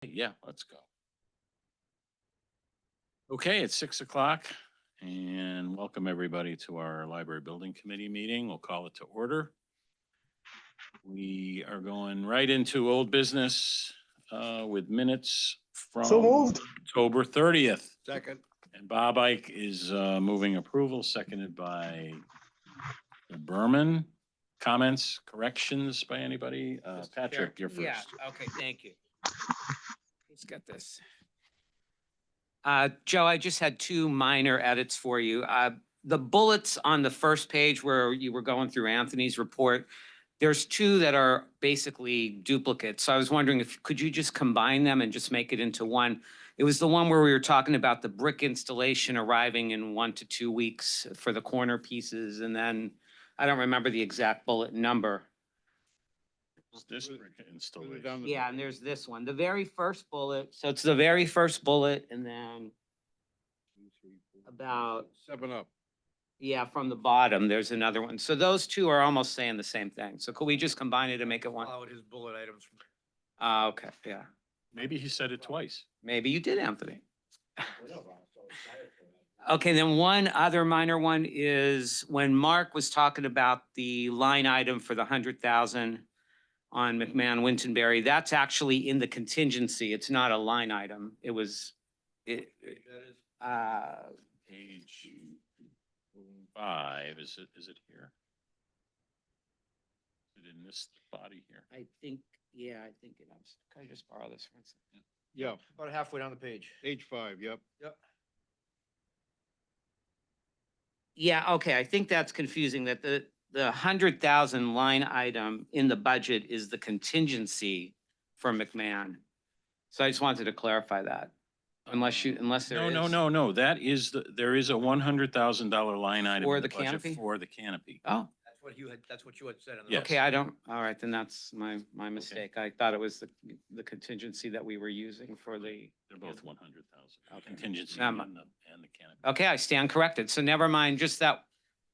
Yeah, let's go. Okay, it's 6 o'clock and welcome everybody to our library building committee meeting. We'll call it to order. We are going right into old business with minutes So from moved. October 30th. Second. And Bob Ike is moving approval, seconded by Berman. Comments, corrections by anybody? Patrick, you're first. Yeah, okay, thank you. Let's get this. Joe, I just had two minor edits for you. The bullets on the first page where you were going through Anthony's report, there's two that are basically duplicates. So I was wondering if, could you just combine them and just make it into one? It was the one where we were talking about the brick installation arriving in 1 to 2 weeks for the corner pieces. And then I don't remember the exact bullet number. This installation. Yeah, and there's this one, the very first bullet. So it's the very first bullet and then about, 7 up. yeah, from the bottom, there's another one. So those two are almost saying the same thing. So could we just combine it and make it one? Followed his bullet items. Okay, yeah. Maybe he said it twice. Maybe you did, Anthony. Okay, then one other minor one is when Mark was talking about the line item for the 100,000 on McMahon Wintonberry, that's actually in the contingency. It's not a line item. It was, Page 5, is it here? Is it in this body here? I think, yeah, I think it is. Can I just borrow this one second? Yeah, about halfway down the page. Page 5, yep. Yep. Yeah, okay, I think that's confusing that the 100,000 line item in the budget is the contingency for McMahon. So I just wanted to clarify that. Unless there is. No, that is there is a $100,000 line item For in the budget canopy? For the canopy. Oh, That's what you had said. Yes. okay, I don't, all right, then that's my mistake. I thought it was the contingency that we were using for the. They're both 100,000. Okay. Contingency Um, and the canopy. Okay, I stand corrected. So never mind, just that,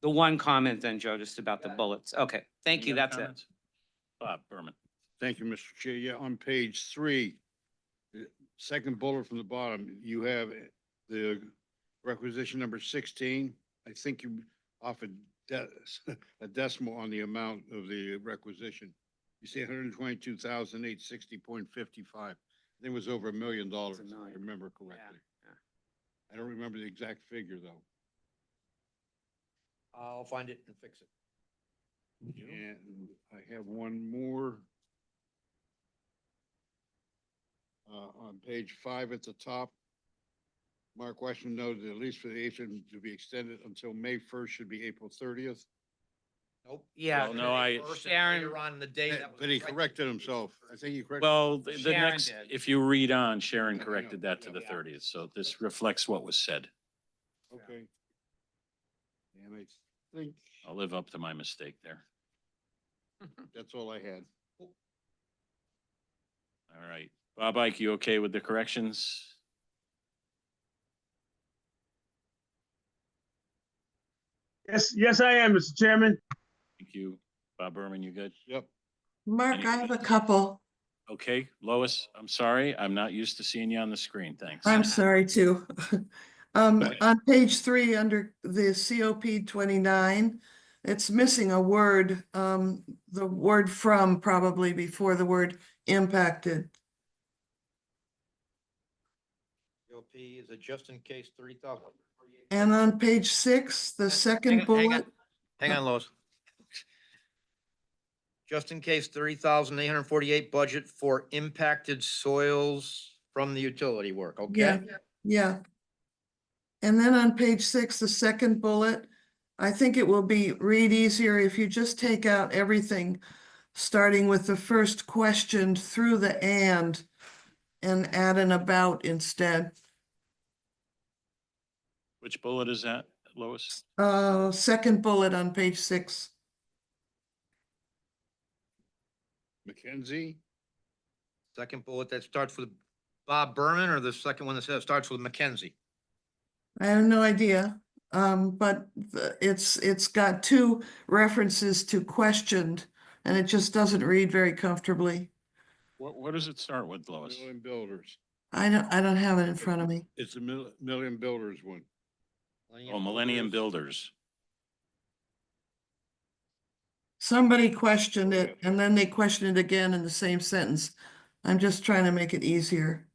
the one comment then, Joe, just about the bullets. Okay, thank Any you, other that's it. comments? Bob Berman. Thank you, Mr. Chair. Yeah, on page 3, the second bullet from the bottom, you have the requisition number 16. I think you offered a decimal on the amount of the requisition. You say 122,860.55. I think it was over $1 million, if I remember correctly. Yeah. I don't remember the exact figure, though. I'll find it and fix it. And I have one more. On page 5 at the top, Mark Washington noted that at least for the agent to be extended until May 1st should be April 30th. Nope. Yeah. Well, no, Sharon- Later on in the day. that was But he right. corrected himself. I think he corrected. Well, the Sharon next, did. if you read on, Sharon Yeah, I know. corrected that to the Yeah. 30th. So this reflects what was said. Okay. And I think I'll live up to my mistake there. that's all I had. All right. Bob Ike, you okay with the corrections? Yes, I am, Mr. Chairman. Thank you. Bob Berman, you good? Yep. Mark, I have a couple. Okay, Lois, I'm sorry. I'm not used to seeing you on the screen. Thanks. I'm sorry too. On page 3, under the COP 29, it's missing a word, the word from probably before the word impacted. LP is a just in case 30,000. And on page 6, the second bullet, Hang on, Lois. Just in case 30,848 budget for impacted soils from the utility work, yeah, okay? yeah. And then on page 6, the second bullet, I think it will read easier if you just take out everything, starting with the first question through the and add an about instead. Which bullet is that, Lois? Second bullet on page 6. Mackenzie? Second bullet that starts with Bob Berman, or the second one that says starts with Mackenzie? I have no idea, but it's got 2 references to questioned, and it just doesn't read very comfortably. What does it start with, Lois? Million builders. I don't have it in front of me. It's a million builders one. Oh, Millennium Builders. Somebody questioned it and then they questioned it again in the same sentence. I'm just trying to make it easier.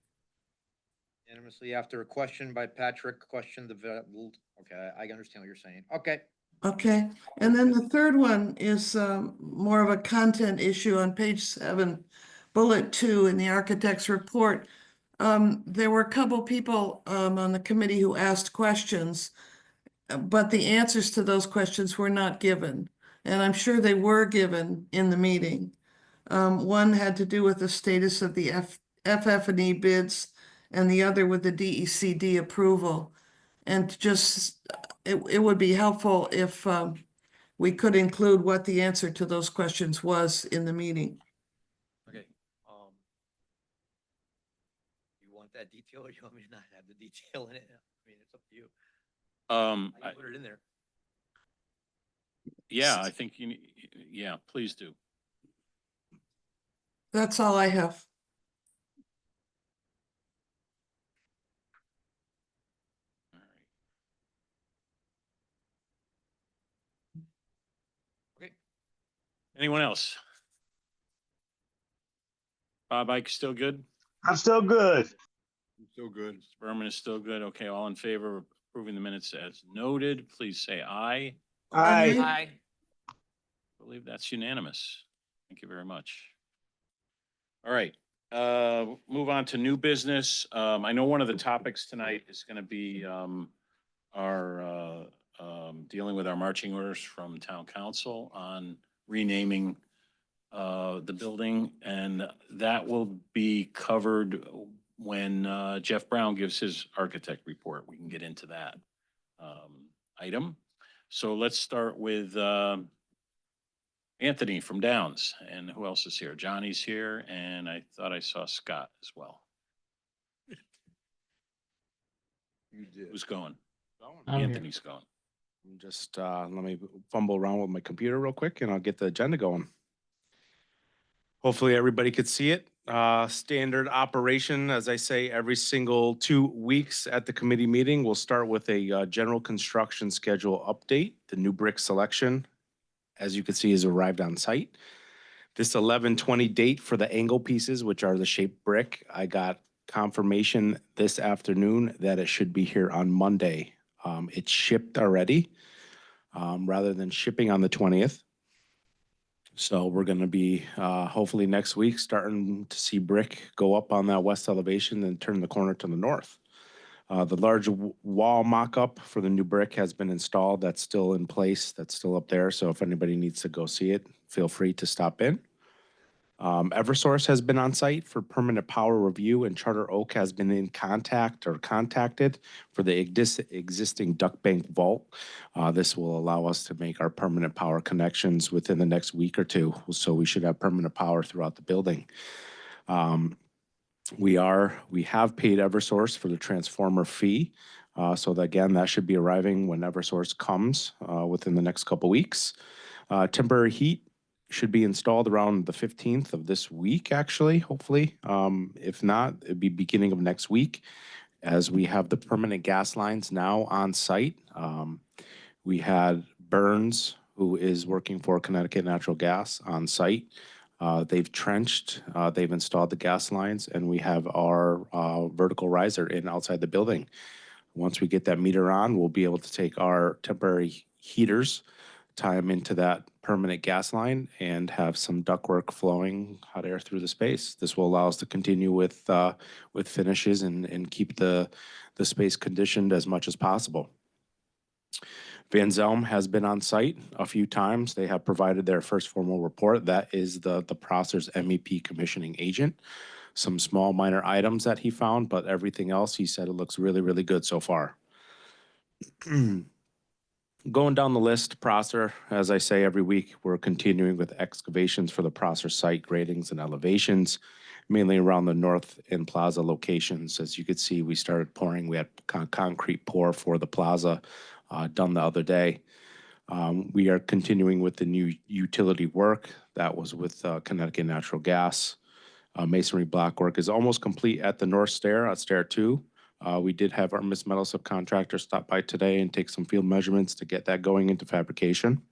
Unanimously after a question by Patrick, question okay, I understand what you're saying. Okay. Okay, and then the third one is more of a content issue on page 7, bullet 2 in the architect's report. There were a couple people on the committee who asked questions, but the answers to those questions were not given. And I'm sure they were given in the meeting. One had to do with the status of the FF&E bids and the other with the DECD approval. And just, it would be helpful if we could include what the answer to those questions was in the meeting. Okay. You want that detail or you want me to not have the detail in it? I mean, it's up to you. I can put it in there. Yeah, I think yeah, please do. That's all I have. All right. Okay. Anyone else? Bob Ike still good? I'm still good. So good. Mr. Berman is still good. Okay, all in favor of approving the minutes as noted, please say aye. Aye. Aye. I believe that's unanimous. Thank you very much. All right, move on to new business. I know one of the topics tonight is gonna be, our, dealing with our marching orders from town council on renaming, the building, and that will be covered when, Jeff Brown gives his architect report. We can get into that, item. So let's start with, Anthony from Downs, and who else is here? Johnny's here, and I thought I saw Scott as well. You did. Who's going? I'm here. Anthony's going. Just let me fumble around with my computer real quick and I'll get the agenda going. Hopefully everybody could see it. Standard operation, as I say, every single 2 weeks at the committee meeting. We'll start with a general construction schedule update. The new brick selection, as you can see, has arrived on site. This 11/20 date for the angle pieces, which are the shaped brick, I got confirmation this afternoon that it should be here on Monday. It's shipped already, rather than shipping on the 20th. So we're gonna be, hopefully next week, starting to see brick go up on that west elevation and turn the corner to the north. The large wall mock-up for the new brick has been installed. That's still in place. That's still up there. So if anybody needs to go see it, feel free to stop in. Eversource has been on site for permanent power review, and Charter Oak has been in contact or contacted for the existing duct bank vault. This will allow us to make our permanent power connections within the next week or two. So we should have permanent power throughout the building. We have paid Eversource for the transformer fee. So that, again, that should be arriving when Eversource comes within the next couple weeks. Temporary heat should be installed around the 15th of this week, actually, hopefully. If not, it'd be beginning of next week, as we have the permanent gas lines now on site. We had Burns, who is working for Connecticut Natural Gas, on site. They've trenched, they've installed the gas lines, and we have our vertical riser in outside the building. Once we get that meter on, we'll be able to take our temporary heaters, tie them into that permanent gas line, and have some ductwork flowing hot air through the space. This will allow us to continue with finishes and keep the space conditioned as much as possible. Van Zelm has been on site a few times. They have provided their first formal report. That is the Prosser's MEP commissioning agent. Some small minor items that he found, but everything else, he said it looks really, really good so far. Going down the list, Prosser, as I say every week, we're continuing with excavations for the Prosser site, gradings and elevations, mainly around the North and Plaza locations. As you could see, we started pouring. We had concrete pour for the plaza done the other day. We are continuing with the new utility work. That was with Connecticut Natural Gas. Masonry block work is almost complete at the north stair, at stair 2. We did have our Miss Metal subcontractor stop by today and take some field measurements to get that going into fabrication.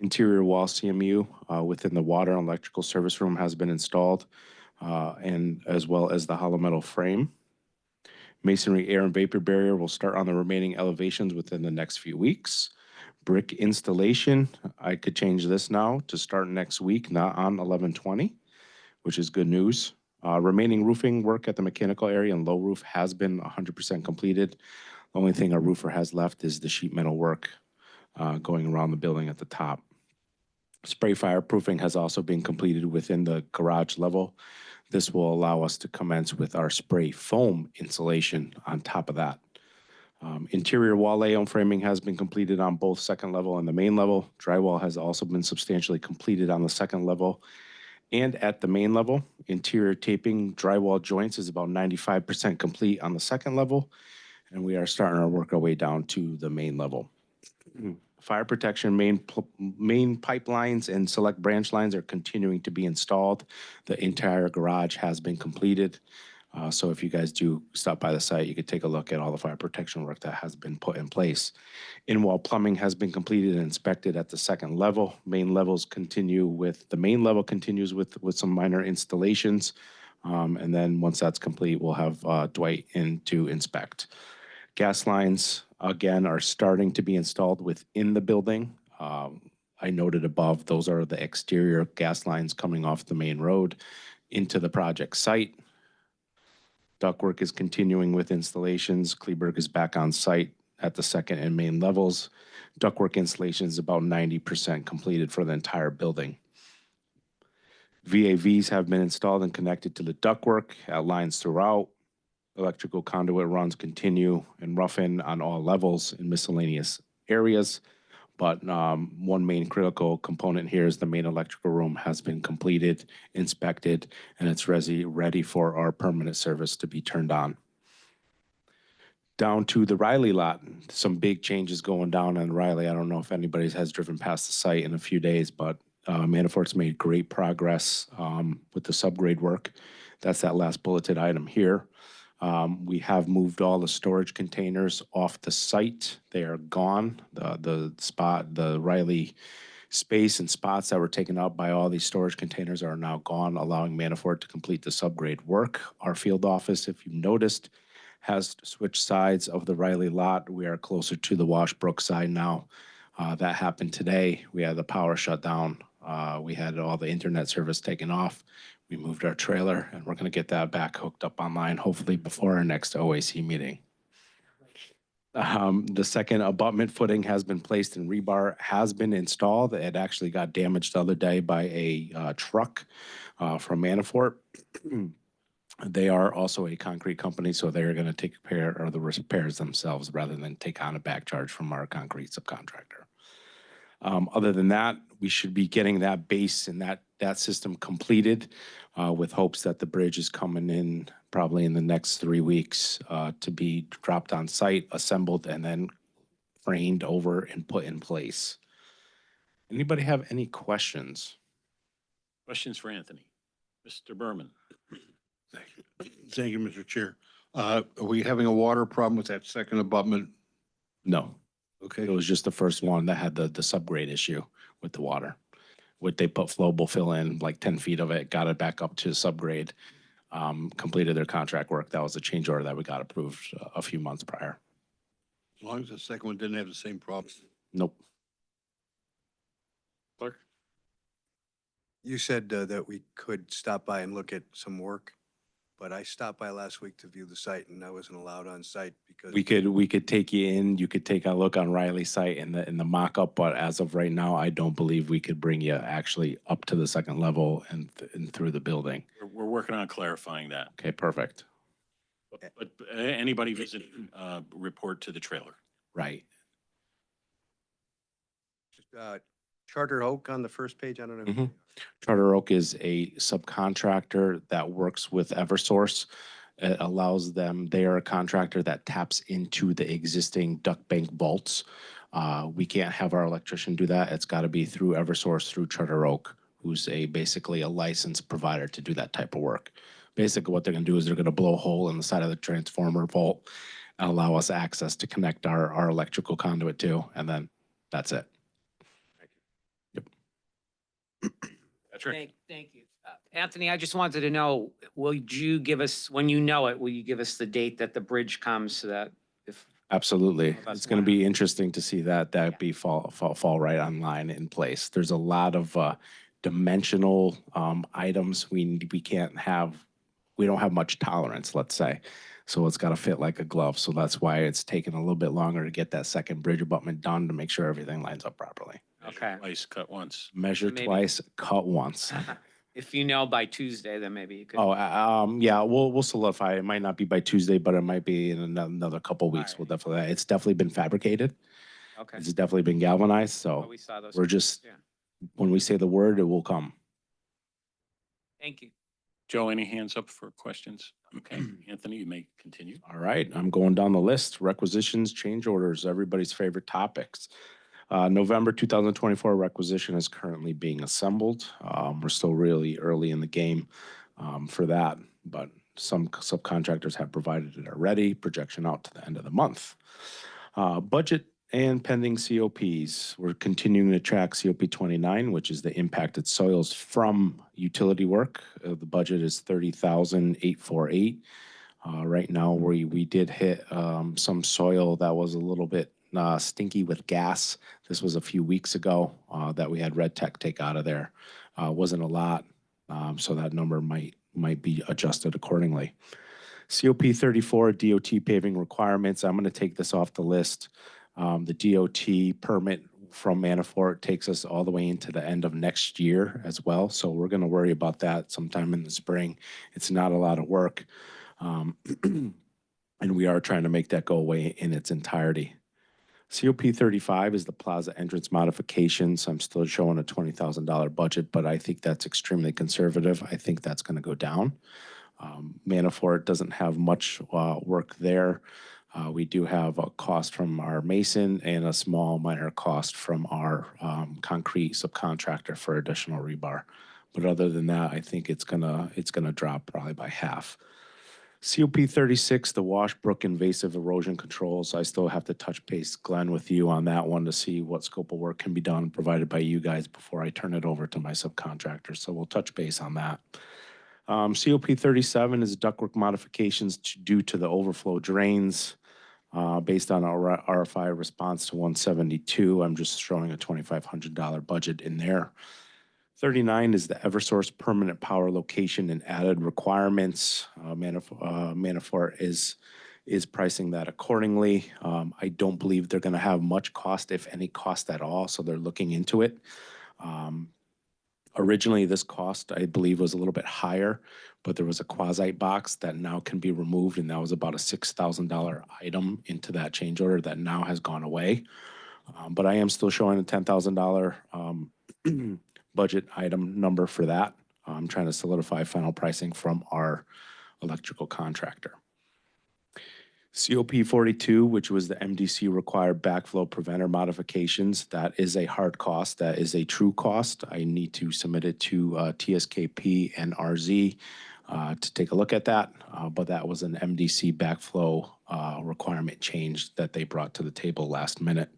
Interior wall CMU within the water and electrical service room has been installed, and as well as the hollow metal frame. Masonry air and vapor barrier will start on the remaining elevations within the next few weeks. Brick installation, I could change this now to start next week, not on 11/20, which is good news. Remaining roofing work at the mechanical area and low roof has been 100% completed. The only thing our roofer has left is the sheet metal work going around the building at the top. Spray fireproofing has also been completed within the garage level. This will allow us to commence with our spray foam insulation on top of that. Interior wall layout framing has been completed on both second level and the main level. Drywall has also been substantially completed on the second level and at the main level. Interior taping drywall joints is about 95% complete on the second level, and we are starting to work our way down to the main level. Fire protection main pipelines and select branch lines are continuing to be installed. The entire garage has been completed. So if you guys do stop by the site, you could take a look at all the fire protection work that has been put in place. In-wall plumbing has been completed and inspected at the second level. The main level continues with some minor installations. And then once that's complete, we'll have Dwight in to inspect. Gas lines, again, are starting to be installed within the building. I noted above, those are the exterior gas lines coming off the main road into the project site. Ductwork is continuing with installations. Kleberg is back on site at the second and main levels. Ductwork installation is about 90% completed for the entire building. VAVs have been installed and connected to the ductwork at lines throughout. Electrical conduit runs continue and rough-in on all levels in miscellaneous areas. But one main critical component here is the main electrical room has been completed, inspected, and it's ready for our permanent service to be turned on. Down to the Riley lot, some big changes going down on Riley. I don't know if anybody has driven past the site in a few days, but Manafort's made great progress with the subgrade work. That's that last bulleted item here. We have moved all the storage containers off the site. They are gone. The Riley space and spots that were taken up by all these storage containers are now gone, allowing Manafort to complete the subgrade work. Our field office, if you've noticed, has switched sides of the Riley lot. We are closer to the Washbrook side now. That happened today. We had the power shut down. We had all the internet service taken off. We moved our trailer, and we're going to get that back hooked up online, hopefully before our next OAC meeting. The second abutment footing has been placed and rebar has been installed. It actually got damaged the other day by a truck from Manafort. They are also a concrete company, so they're going to take care of the repairs themselves rather than take on a back charge from our concrete subcontractor. Other than that, we should be getting that base and that system completed with hopes that the bridge is coming in probably in the next 3 weeks to be dropped on site, assembled, and then framed over and put in place. Anybody have any questions? Questions for Anthony? Mr. Berman? Thank you, Mr. Chair. Are we having a water problem with that second abutment? No. Okay. It was just the first one that had the subgrade issue with the water. They put flowable fill in like 10 feet of it, got it back up to subgrade, completed their contract work. That was a change order that we got approved a few months prior. As long as the second one didn't have the same problem. Nope. Clerk? You said that we could stop by and look at some work, but I stopped by last week to view the site and I wasn't allowed on site because. We could take you in. You could take a look on Riley's site in the mock-up, but as of right now, I don't believe we could bring you actually up to the second level and through the building. We're working on clarifying that. Okay, perfect. But anybody visit, report to the trailer. Right. Charter Oak on the first page, I don't know. Mhm. Charter Oak is a subcontractor that works with Eversource. It allows them, they are a contractor that taps into the existing duct bank vaults. We can't have our electrician do that. It's got to be through Eversource, through Charter Oak. who's basically a licensed provider to do that type of work. Basically, what they're gonna do is they're gonna blow a hole in the side of the transformer vault and allow us access to connect our electrical conduit to, and then that's it. Patrick? Thank you. Anthony, I just wanted to know, will you give us, when you know it, will you give us the date that the bridge comes so that if, Absolutely. Well, that's It's going to wonderful. be interesting to see that Yeah. be fall right online in place. There's a lot of dimensional items we can't have, we don't have much tolerance, let's say. So it's got to fit like a glove. So that's why it's taken a little bit longer to get that second bridge abutment done to make sure everything lines up properly. Okay. Twice, cut once. Measure maybe- twice, cut once. if you know by Tuesday, then maybe you could. Oh, yeah, we'll solidify. It might not be by Tuesday, but it might be in another couple weeks. We'll Alright. definitely, it's definitely been fabricated. Okay. It's definitely been galvanized, Well, so we saw those. we're pictures, just, yeah. when we say the word, it will come. Thank you. Joe, any hands up for questions? Okay, Anthony, you may continue. All right, I'm going down the list. Requisitions, change orders, everybody's favorite topics. November 2024 requisition is currently being assembled. We're still really early in the game for that, but some subcontractors have provided it already, projection out to the end of the month. Budget and pending COPs. We're continuing to track COP 29, which is the impacted soils from utility work. The budget is 30,848. Right now, we did hit some soil that was a little bit stinky with gas. This was a few weeks ago that we had Red Tech take out of there. Wasn't a lot, so that number might be adjusted accordingly. COP 34 DOT paving requirements. I'm going to take this off the list. The DOT permit from Manafort takes us all the way into the end of next year as well. So we're going to worry about that sometime in the spring. It's not a lot of work. And we are trying to make that go away in its entirety. COP 35 is the plaza entrance modifications. I'm still showing a $20,000 budget, but I think that's extremely conservative. I think that's going to go down. Manafort doesn't have much work there. We do have a cost from our mason and a small minor cost from our concrete subcontractor for additional rebar. But other than that, I think it's gonna drop probably by half. COP 36, the Washbrook invasive erosion controls. I still have to touch base, Glenn, with you on that one to see what scope of work can be done provided by you guys before I turn it over to my subcontractor. So we'll touch base on that. COP 37 is ductwork modifications due to the overflow drains. Based on our RFI response to 172, I'm just throwing a $2,500 budget in there. 39 is the Eversource permanent power location and added requirements. Manafort is pricing that accordingly. I don't believe they're going to have much cost, if any cost at all, so they're looking into it. Originally, this cost, I believe, was a little bit higher, but there was a quasi box that now can be removed, and that was about a $6,000 item into that change order that now has gone away. But I am still showing a $10,000 budget item number for that. I'm trying to solidify final pricing from our electrical contractor. COP 42, which was the MDC required backflow preventer modifications, that is a hard cost. That is a true cost. I need to submit it to TSKP and RZ to take a look at that. But that was an MDC backflow requirement change that they brought to the table last minute.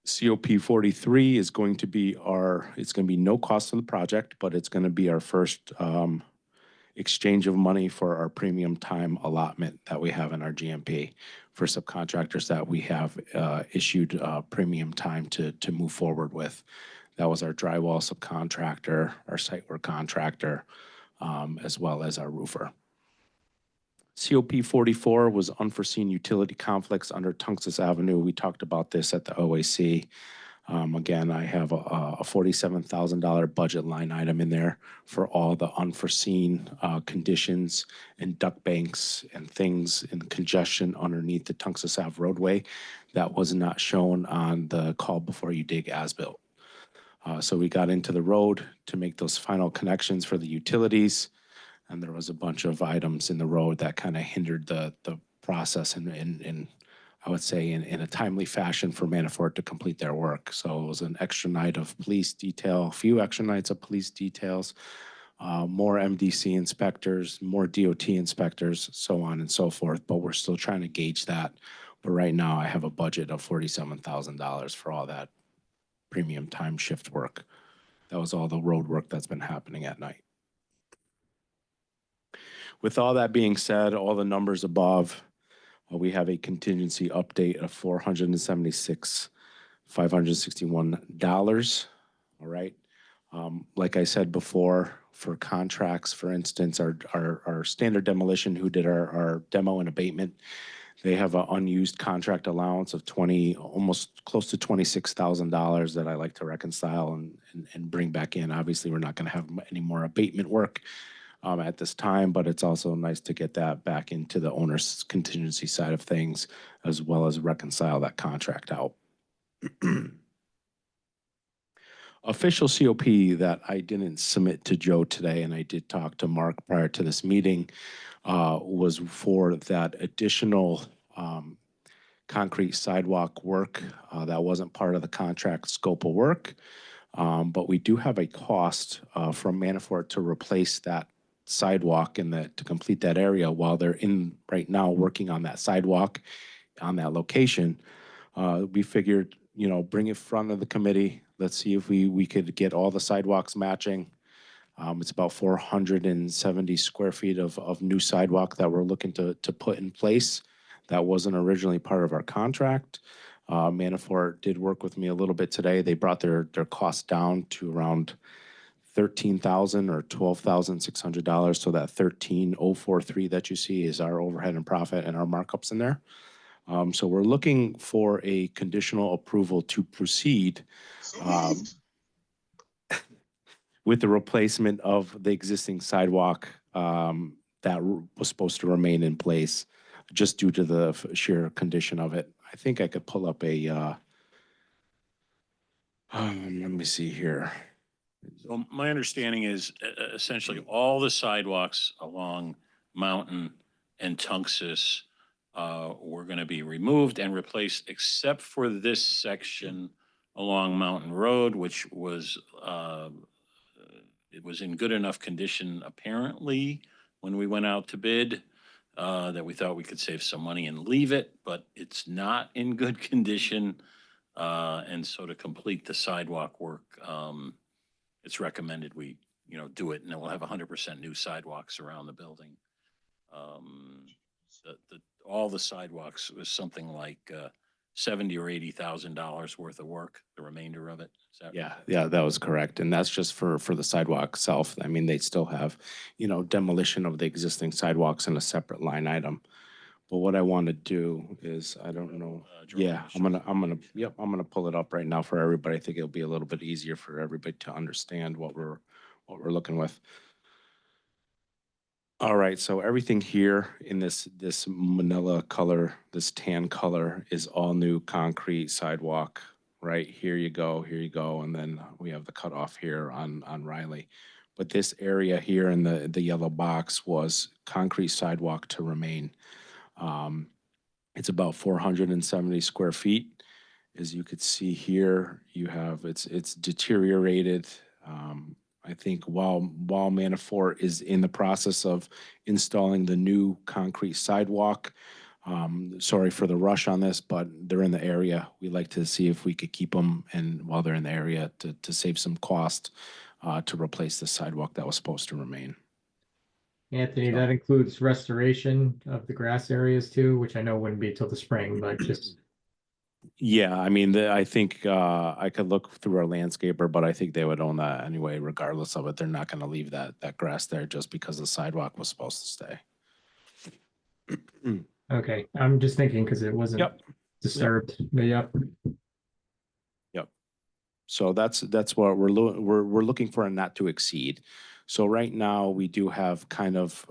COP 43 is going to be it's going to be no cost to the project, but it's going to be our first exchange of money for our premium time allotment that we have in our GMP for subcontractors that we have issued premium time to move forward with. That was our drywall subcontractor, our site work contractor, as well as our roofer. COP 44 was unforeseen utility conflicts under Tunxus Avenue. We talked about this at the OAC. Again, I have a $47,000 budget line item in there for all the unforeseen conditions and duct banks and things and congestion underneath the Tunxus Ave roadway that was not shown on the call before you dig as-built. So we got into the road to make those final connections for the utilities, and there was a bunch of items in the road that kind of hindered the process, and I would say, in a timely fashion for Manafort to complete their work. So it was an extra night of police detail, a few extra nights of police details, more MDC inspectors, more DOT inspectors, so on and so forth. But we're still trying to gauge that. But right now, I have a budget of $47,000 for all that premium time shift work. That was all the road work that's been happening at night. With all that being said, all the numbers above, we have a contingency update of $476,561. All right. Like I said before, for contracts, for instance, our standard demolition who did our demo and abatement, they have an unused contract allowance of almost close to $26,000 that I like to reconcile and bring back in. Obviously, we're not going to have any more abatement work at this time, but it's also nice to get that back into the owner's contingency side of things, as well as reconcile that contract out. Official COP that I didn't submit to Joe today, and I did talk to Mark prior to this meeting, was for that additional concrete sidewalk work that wasn't part of the contract scope of work. But we do have a cost from Manafort to replace that sidewalk and to complete that area while they're in right now working on that sidewalk on that location. We figured, bring it in front of the committee. Let's see if we could get all the sidewalks matching. It's about 470 square feet of new sidewalk that we're looking to put in place. That wasn't originally part of our contract. Manafort did work with me a little bit today. They brought their cost down to around $13,000 or $12,600. So that 13,043 that you see is our overhead and profit and our markups in there. So we're looking for a conditional approval to proceed with the replacement of the existing sidewalk that was supposed to remain in place just due to the sheer condition of it. I think I could pull up a, let me see here. So my understanding is essentially all the sidewalks along Mountain and Tungus were going to be removed and replaced, except for this section along Mountain Road, which was it was in good enough condition apparently when we went out to bid that we thought we could save some money and leave it, but it's not in good condition. And so to complete the sidewalk work, it's recommended we, do it, and then we'll have 100% new sidewalks around the building. All the sidewalks was something like $70,000 or $80,000 worth of work. The remainder of it. Is that right? Yeah, that was correct, and that's just for the sidewalk itself. I mean, they still have, demolition of the existing sidewalks in a separate line item. But what I want to do is, I don't know. Drawing Yeah, to show. I'm gonna pull it up right now for everybody. I think it'll be a little bit easier for everybody to understand what we're looking with. All right, so everything here in this manila color, this tan color, is all new concrete sidewalk. Right, here you go, and then we have the cutoff here on Riley. But this area here in the yellow box was concrete sidewalk to remain. It's about 470 square feet. As you could see here, you have, it's deteriorated. I think while Manafort is in the process of installing the new concrete sidewalk, sorry for the rush on this, but they're in the area. We like to see if we could keep them, and while they're in the area, to save some cost to replace the sidewalk that was supposed to remain. Anthony, that includes restoration of the grass areas too, which I know wouldn't be till the spring, but just. Yeah, I mean, I think I could look through our landscaper, but I think they would own that anyway, regardless of it. They're not going to leave that grass there just because the sidewalk was supposed to stay. Okay, I'm just thinking because it wasn't Yep. disturbed, but yep. Yep. So that's what we're looking for, a not to exceed. So right now we do have kind of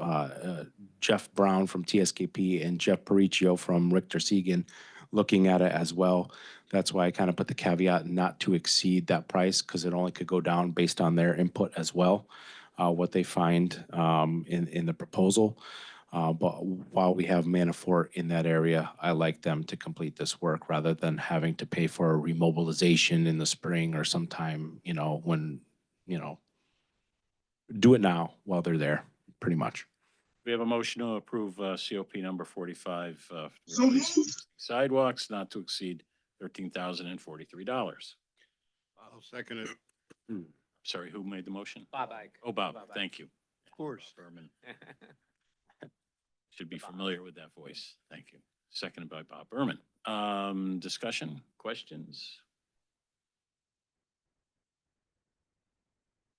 Jeff Brown from TSKP and Jeff Paricchio from Richter Segan looking at it as well. That's why I kind of put the caveat not to exceed that price, because it only could go down based on their input as well, what they find in the proposal. But while we have Manafort in that area, I like them to complete this work rather than having to pay for a remobilization in the spring or sometime, when, do it now while they're there, pretty much. We have a motion to approve COP number 45, So replace sidewalks not to exceed $13,043. I'll second it. Sorry, who made the motion? Bob Ike. Oh, Bob, Bob Ike. thank you. Of course. Berman. Should be familiar with that voice. Thank you. Seconded by Bob Berman. Discussion, questions?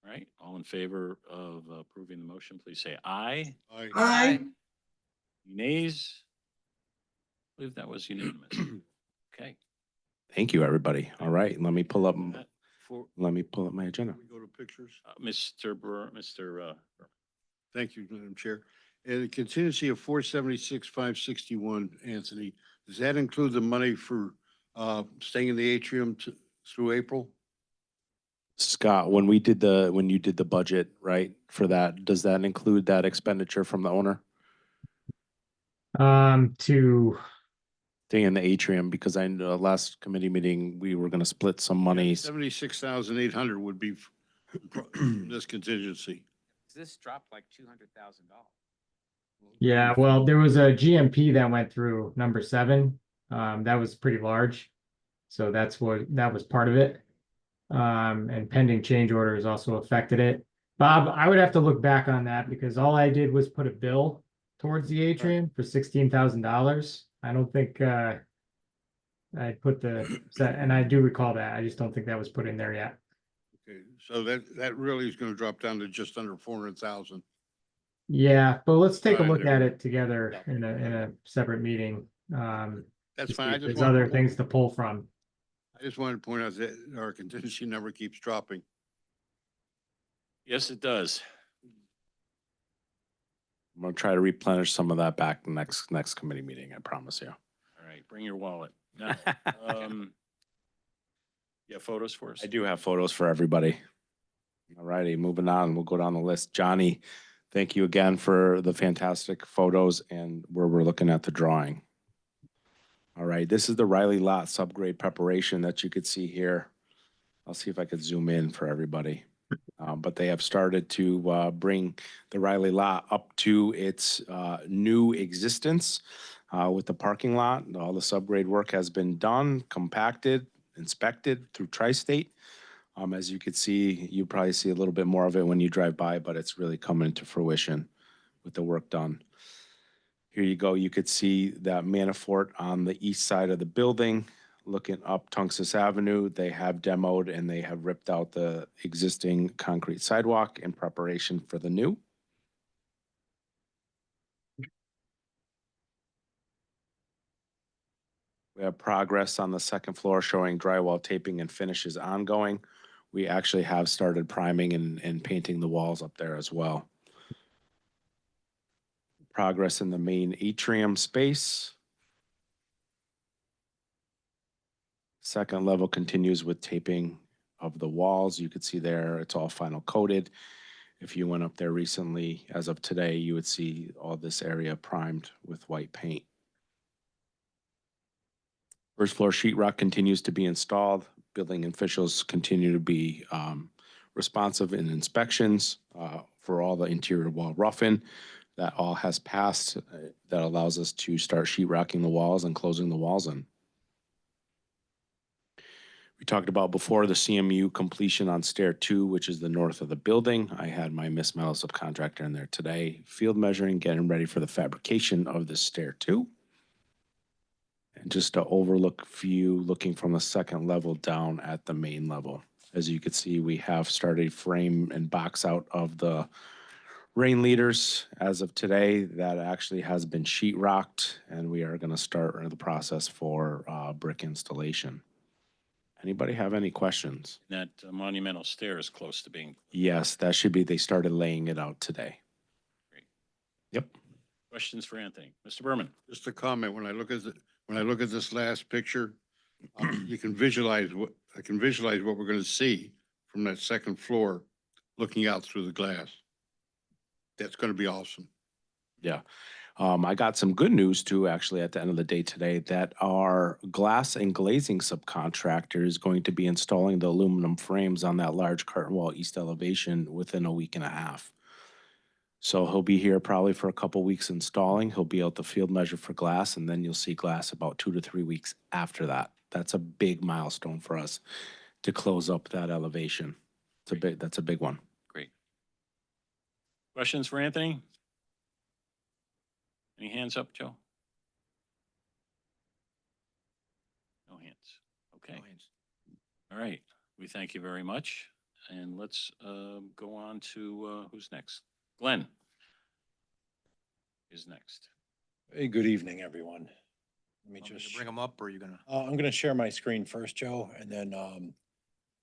All right, all in favor of approving the motion, please say aye. Aye. Nays? I believe that was unanimous. Okay. Thank you, everybody. All right, let me pull up my agenda. We go to pictures. Mr. Berman. Thank you, Madam Chair. And the contingency of 476,561, Anthony, does that include the money for staying in the atrium through April? Scott, when you did the budget, right, for that, does that include that expenditure from the owner? To, Stay in the atrium, because I know last committee meeting, we were gonna split some monies. 76,800 would be from this contingency. This dropped like $200,000. yeah, well, there was a GMP that went through number 7. That was pretty large. So that was part of it. And pending change orders also affected it. Bob, I would have to look back on that because all I did was put a bill towards the atrium for $16,000. I don't think I put and I do recall that. I just don't think that was put in there yet. Okay, so that really is going to drop down to just under 400,000. Yeah, but let's take a Fine, look there. at it together in a separate meeting. That's to fine. see I if just there's wanted other to- things to pull from. I just wanted to point out that our contingency number keeps dropping. Yes, it does. I'm gonna try to replenish some of that back next committee meeting, I promise you. All right, bring your wallet. Now, you have photos for us? I do have photos for everybody. All righty, moving on, we'll go down the list. Johnny, thank you again for the fantastic photos and where we're looking at the drawing. All right, this is the Riley Lot subgrade preparation that you could see here. I'll see if I could zoom in for everybody. But they have started to bring the Riley Lot up to its new existence with the parking lot. All the subgrade work has been done, compacted, inspected through Tri-State. As you could see, you probably see a little bit more of it when you drive by, but it's really coming to fruition with the work done. Here you go. You could see that Manafort on the east side of the building, looking up Tungus Avenue. They have demoed and they have ripped out the existing concrete sidewalk in preparation for the new. We have progress on the second floor showing drywall taping and finishes ongoing. We actually have started priming and painting the walls up there as well. Progress in the main atrium space. Second level continues with taping of the walls. You could see there, it's all final coated. If you went up there recently, as of today, you would see all this area primed with white paint. First floor sheetrock continues to be installed. Building officials continue to be responsive in inspections for all the interior wall roughing. That all has passed. That allows us to start sheetrocking the walls and closing the walls in. We talked about before the CMU completion on stair 2, which is the north of the building. I had my Miss Mellow subcontractor in there today, field measuring, getting ready for the fabrication of the stair 2. And just an overlook view looking from the second level down at the main level. As you can see, we have started frame and box out of the rain leaders as of today. That actually has been sheetrocked, and we are going to start the process for brick installation. Anybody have any questions? That monumental stair is close to being. Yes, that should be, they started laying it out today. Great. Yep. Questions for Anthony? Mr. Berman? Just a comment, when I look at this last picture, you can visualize I can visualize what we're going to see from that second floor, looking out through the glass. That's going to be awesome. Yeah. I got some good news too, actually, at the end of the day today, that our glass and glazing subcontractor is going to be installing the aluminum frames on that large curtain wall east elevation within a week and a half. So he'll be here probably for a couple weeks installing. He'll be out the field measure for glass, and then you'll see glass about 2 to 3 weeks after that. That's a big milestone for us to close up that elevation. That's a big one. Great. Questions for Anthony? Any hands up, Joe? No hands. Okay. All right. We thank you very much. And let's go on to who's next? Glenn is next. Hey, good evening, everyone. Let me Want me to just, bring them up or are you gonna? I'm gonna share my screen first, Joe, and then I'd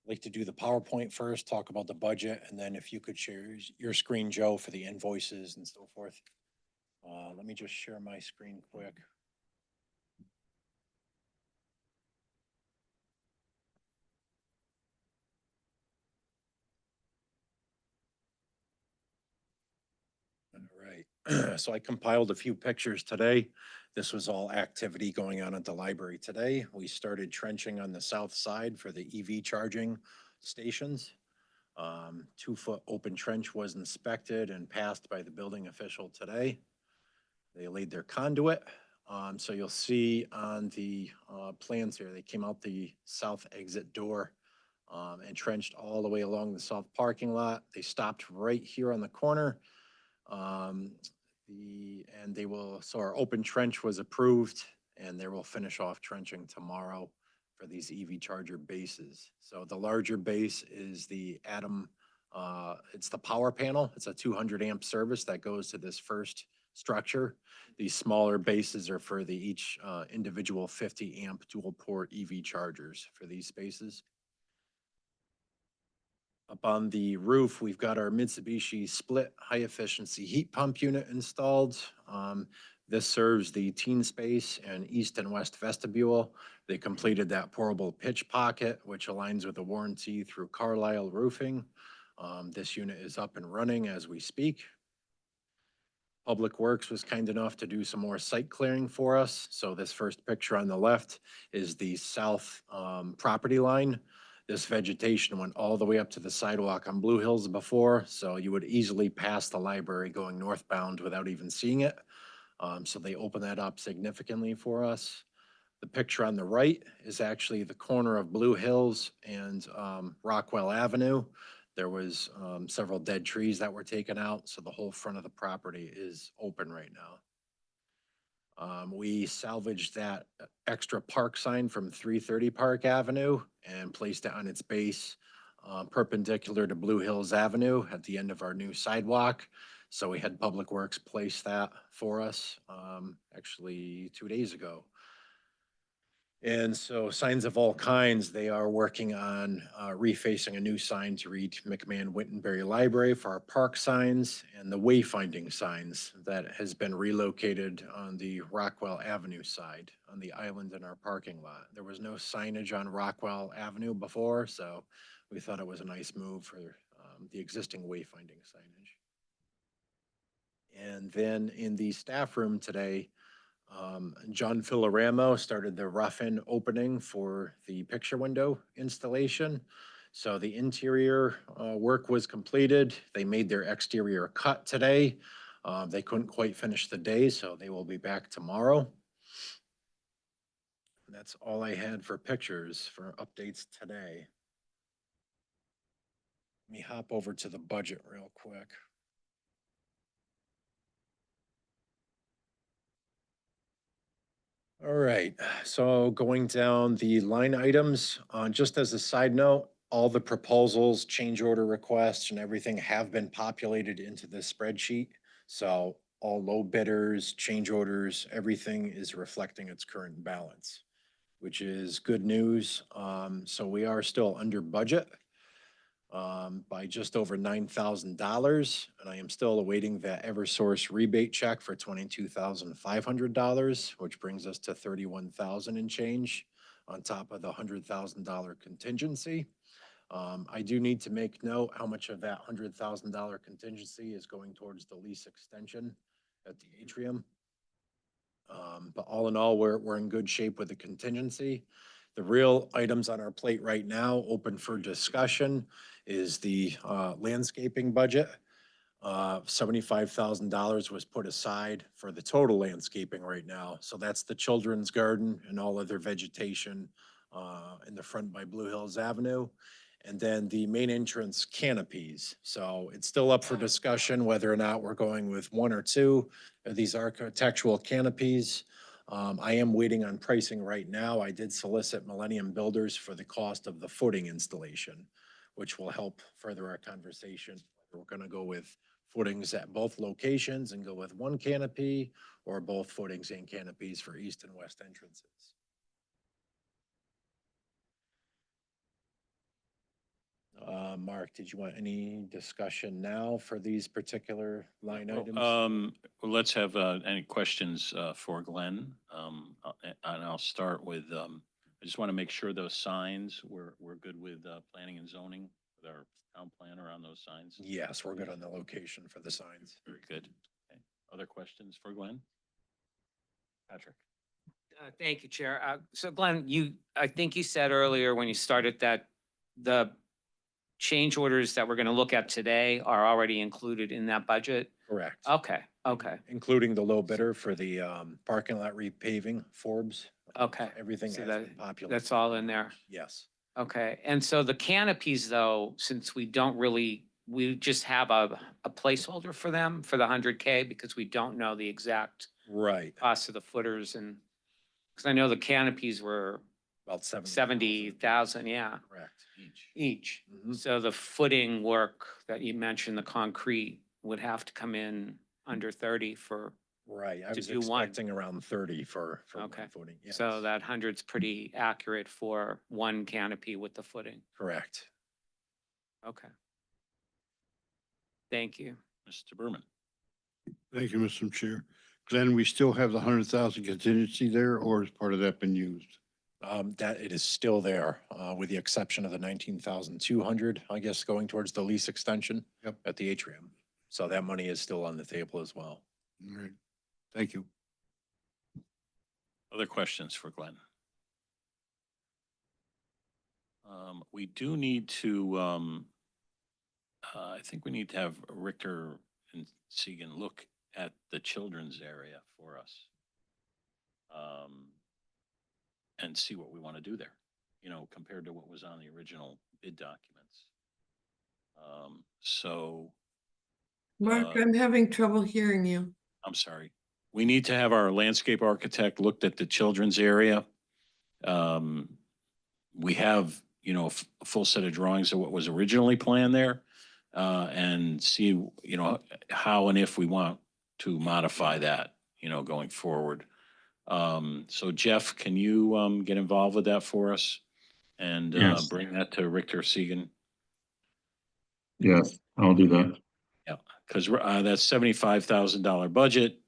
like to do the PowerPoint first, talk about the budget, and then if you could share your screen, Joe, for the invoices and so forth. Let me just share my screen quick. All right, so I compiled a few pictures today. This was all activity going on at the library today. We started trenching on the south side for the EV charging stations. 2-foot open trench was inspected and passed by the building official today. They laid their conduit. So you'll see on the plans here, they came out the south exit door and trenched all the way along the south parking lot. They stopped right here on the corner. And they will, so our open trench was approved and they will finish off trenching tomorrow for these EV charger bases. So the larger base is the Atom, it's the power panel. It's a 200 amp service that goes to this first structure. These smaller bases are for the each individual 50 amp dual port EV chargers for these spaces. Up on the roof, we've got our Mitsubishi split high efficiency heat pump unit installed. This serves the teen space and east and west vestibule. They completed that pourable pitch pocket, which aligns with the warranty through Carlisle Roofing. This unit is up and running as we speak. Public Works was kind enough to do some more site clearing for us. So this first picture on the left is the south property line. This vegetation went all the way up to the sidewalk on Blue Hills before, so you would easily pass the library going northbound without even seeing it. So they opened that up significantly for us. The picture on the right is actually the corner of Blue Hills and Rockwell Avenue. There was several dead trees that were taken out, so the whole front of the property is open right now. We salvaged that extra park sign from 330 Park Avenue and placed it on its base perpendicular to Blue Hills Avenue at the end of our new sidewalk. So we had Public Works place that for us actually 2 days ago. And so signs of all kinds, they are working on refacing a new sign to read McMahon Wittenberry Library for our park signs and the wayfinding signs that has been relocated on the Rockwell Avenue side on the island in our parking lot. There was no signage on Rockwell Avenue before, so we thought it was a nice move for the existing wayfinding signage. And then in the staff room today, John Filaramo started the rough-in opening for the picture window installation. So the interior work was completed. They made their exterior cut today. They couldn't quite finish the day, so they will be back tomorrow. And that's all I had for pictures for updates today. Let me hop over to the budget real quick. All right, so going down the line items, just as a side note, all the proposals, change order requests and everything have been populated into this spreadsheet. So all low bidders, change orders, everything is reflecting its current balance, which is good news. So we are still under budget by just over $9,000. And I am still awaiting that Eversource rebate check for $22,500, which brings us to $31,000 and change on top of the $100,000 contingency. I do need to make note how much of that $100,000 contingency is going towards the lease extension at the atrium. But all in all, we're in good shape with the contingency. The real items on our plate right now, open for discussion, is the landscaping budget. $75,000 was put aside for the total landscaping right now. So that's the children's garden and all other vegetation in the front by Blue Hills Avenue. And then the main entrance canopies. So it's still up for discussion whether or not we're going with one or two of these architectural canopies. I am waiting on pricing right now. I did solicit Millennium Builders for the cost of the footing installation, which will help further our conversation. We're gonna go with footings at both locations and go with one canopy or both footings and canopies for east and west entrances. Mark, did you want any discussion now for these particular line items? Well, let's have, any questions, for Glenn. And I'll start with, I just want to make sure those signs, we're good with, planning and zoning, with our town planner on those signs. Yes, we're good on the location for the signs. Very good. Okay. Other questions for Glenn? Patrick? Thank you, Chair. So Glenn, I think you said earlier when you started that the change orders that we're going to look at today are already included in that budget? Correct. Okay, okay, Including the low bidder for the parking lot repaving, Forbes. okay. Everything So has that- been populated. That's all in there. Yes. Okay, and so the canopies though, since we just have a placeholder for them for the 100K because we don't know the exact Right. cost of the footers and, because I know the canopies were About 70,000, yeah, Correct. each. Mhm. So the footing work that you mentioned, the concrete, would have to come in under 30 for, Right. I to was do one. expecting around 30 for Okay. one footing. so Yes. that 100's pretty accurate for one canopy with the footing. Correct. Okay. Thank you. Mr. Berman? Thank you, Mr. Chair. Glenn, we still have the 100,000 contingency there, or has part of that been used? That it is still there, with the exception of the 19,200, I guess, going towards the lease extension. Yep. At the atrium. So that money is still on the table as well. All right. Thank you. Other questions for Glenn? We do need to, I think we need to have Richter and Segan look at the children's area for us. And see what we want to do there, compared to what was on the original bid documents. So, Mark, I'm having trouble hearing you. I'm sorry. We need to have our landscape architect looked at the children's area. We have, a full set of drawings of what was originally planned there, and see, how and if we want to modify that, going forward. So Jeff, can you, get involved with that for us? And, Yes. bring that to Richter Segan? Yes, I'll do that. Because that $75,000 budget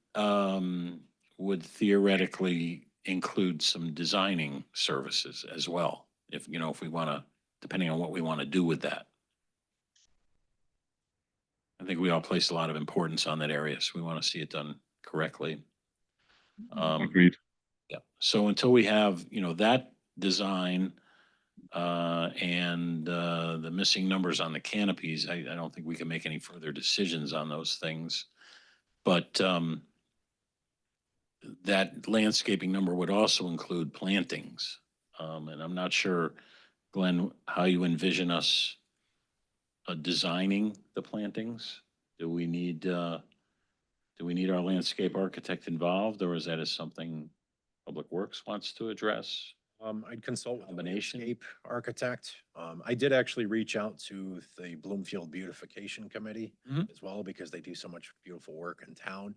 would theoretically include some designing services as well, if we want to, depending on what we want to do with that. I think we all place a lot of importance on that area, so we want to see it done correctly. Agreed. Yeah, so until we have, that design and the missing numbers on the canopies, I don't think we can make any further decisions on those things. But that landscaping number would also include plantings. And I'm not sure, Glenn, how you envision us designing the plantings? Do we need our landscape architect involved, or is that as something Public Works wants to address? I'd consult with the Combination? landscape architect. I did actually reach out to the Bloomfield Beautification Committee Mhm. as well, because they do so much beautiful work in town.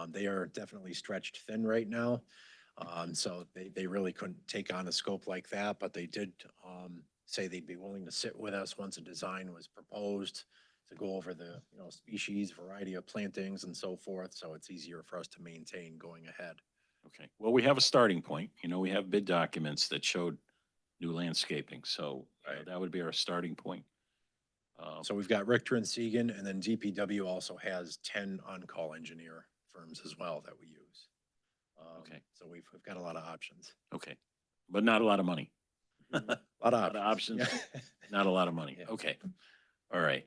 They are definitely stretched thin right now. So they really couldn't take on a scope like that, but they did, say they'd be willing to sit with us once a design was proposed to go over the, species, variety of plantings and so forth. So it's easier for us to maintain going ahead. Okay, well, we have a starting point. We have bid documents that showed new landscaping, so that would be our starting point. So we've got Richter and Segan, and then DPW also has 10 on-call engineer firms as well that we use. Okay. So we've got a lot of options. Okay, but not a lot of money. A lot of Lot of options. options. Not a lot of money. Yeah. Okay. All right.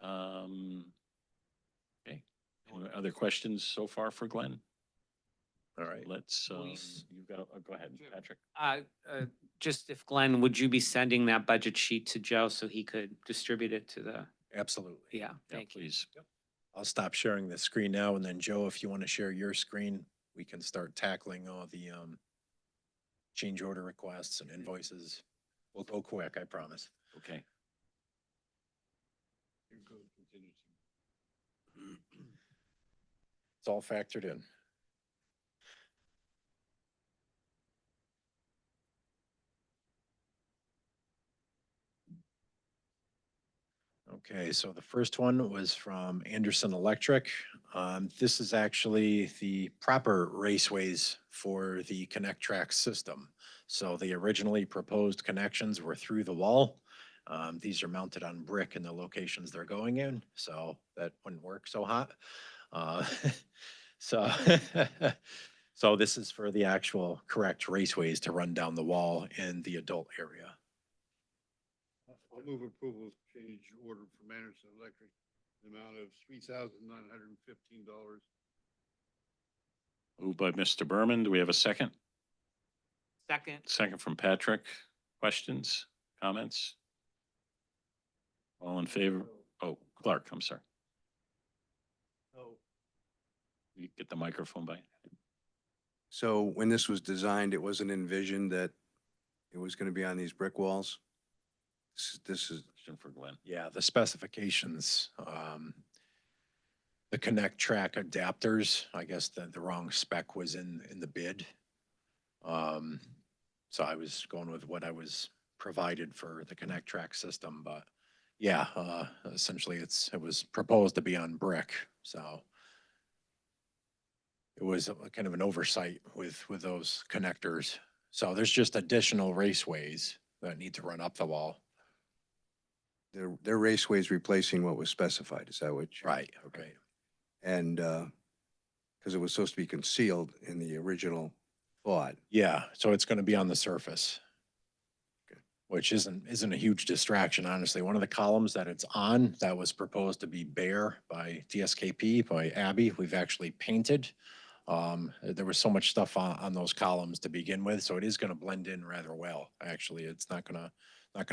Okay. Any other questions so far for Glenn? All right. Let's, Please. you've got, go ahead, Patrick. Just if Glenn, would you be sending that budget sheet to Joe so he could distribute it to the, Absolutely. yeah, Yeah, thank you. please. I'll stop sharing the screen now, and then Joe, if you want to share your screen, we can start tackling all the change order requests and invoices. We'll go quick, I promise. Okay. It's all factored in. Okay, so the first one was from Anderson Electric. This is actually the proper raceways for the Connect Track system. So the originally proposed connections were through the wall. These are mounted on brick in the locations they're going in, so that wouldn't work so hot. So, so this is for the actual correct raceways to run down the wall in the adult area. I'll move approval of change order from Anderson Electric, the amount of $3,915. Moved by Mr. Berman. Do we have a second? Second. Second from Patrick. Questions, comments? All in favor? Oh, Clark, I'm sorry. You get the microphone by. So when this was designed, it wasn't envisioned that it was going to be on these brick walls? This is, Question for Glenn. Yeah, the specifications, the Connect Track adapters, I guess the wrong spec was in the bid. So I was going with what I was provided for the Connect Track system, but yeah, essentially it was proposed to be on brick, so it was kind of an oversight with those connectors. So there's just additional raceways that need to run up the wall. their raceways replacing what was specified, is that what you? Right, okay. And, because it was supposed to be concealed in the original thought. Yeah, so it's gonna be on the surface. Which isn't a huge distraction, honestly. One of the columns that it's on, that was proposed to be bare by DSKP, by Abby, we've actually painted. There was so much stuff on those columns to begin with, so it is gonna blend in rather well, actually. It's not gonna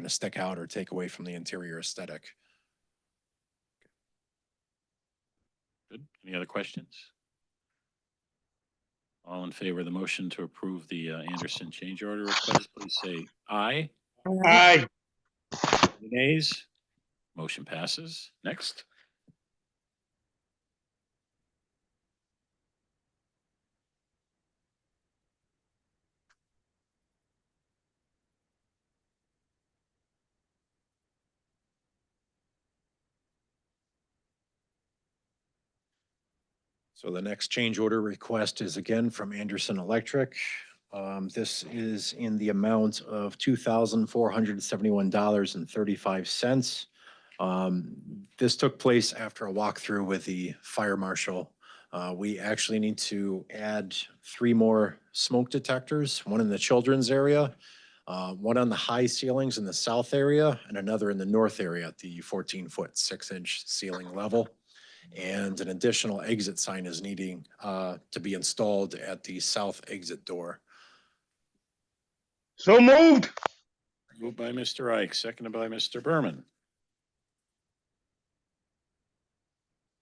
stick out or take away from the interior aesthetic. Good. Any other questions? All in favor of the motion to approve the Anderson change order request, please say aye. Aye. Any nays? Motion passes. Next. So the next change order request is again from Anderson Electric. This is in the amount of $2,471.35. This took place after a walkthrough with the fire marshal. We actually need to add 3 more smoke detectors, one in the children's area, one on the high ceilings in the south area, and another in the north area at the 14-foot, 6-inch ceiling level. And an additional exit sign is needing to be installed at the south exit door. So moved. Moved by Mr. Ike, seconded by Mr. Berman.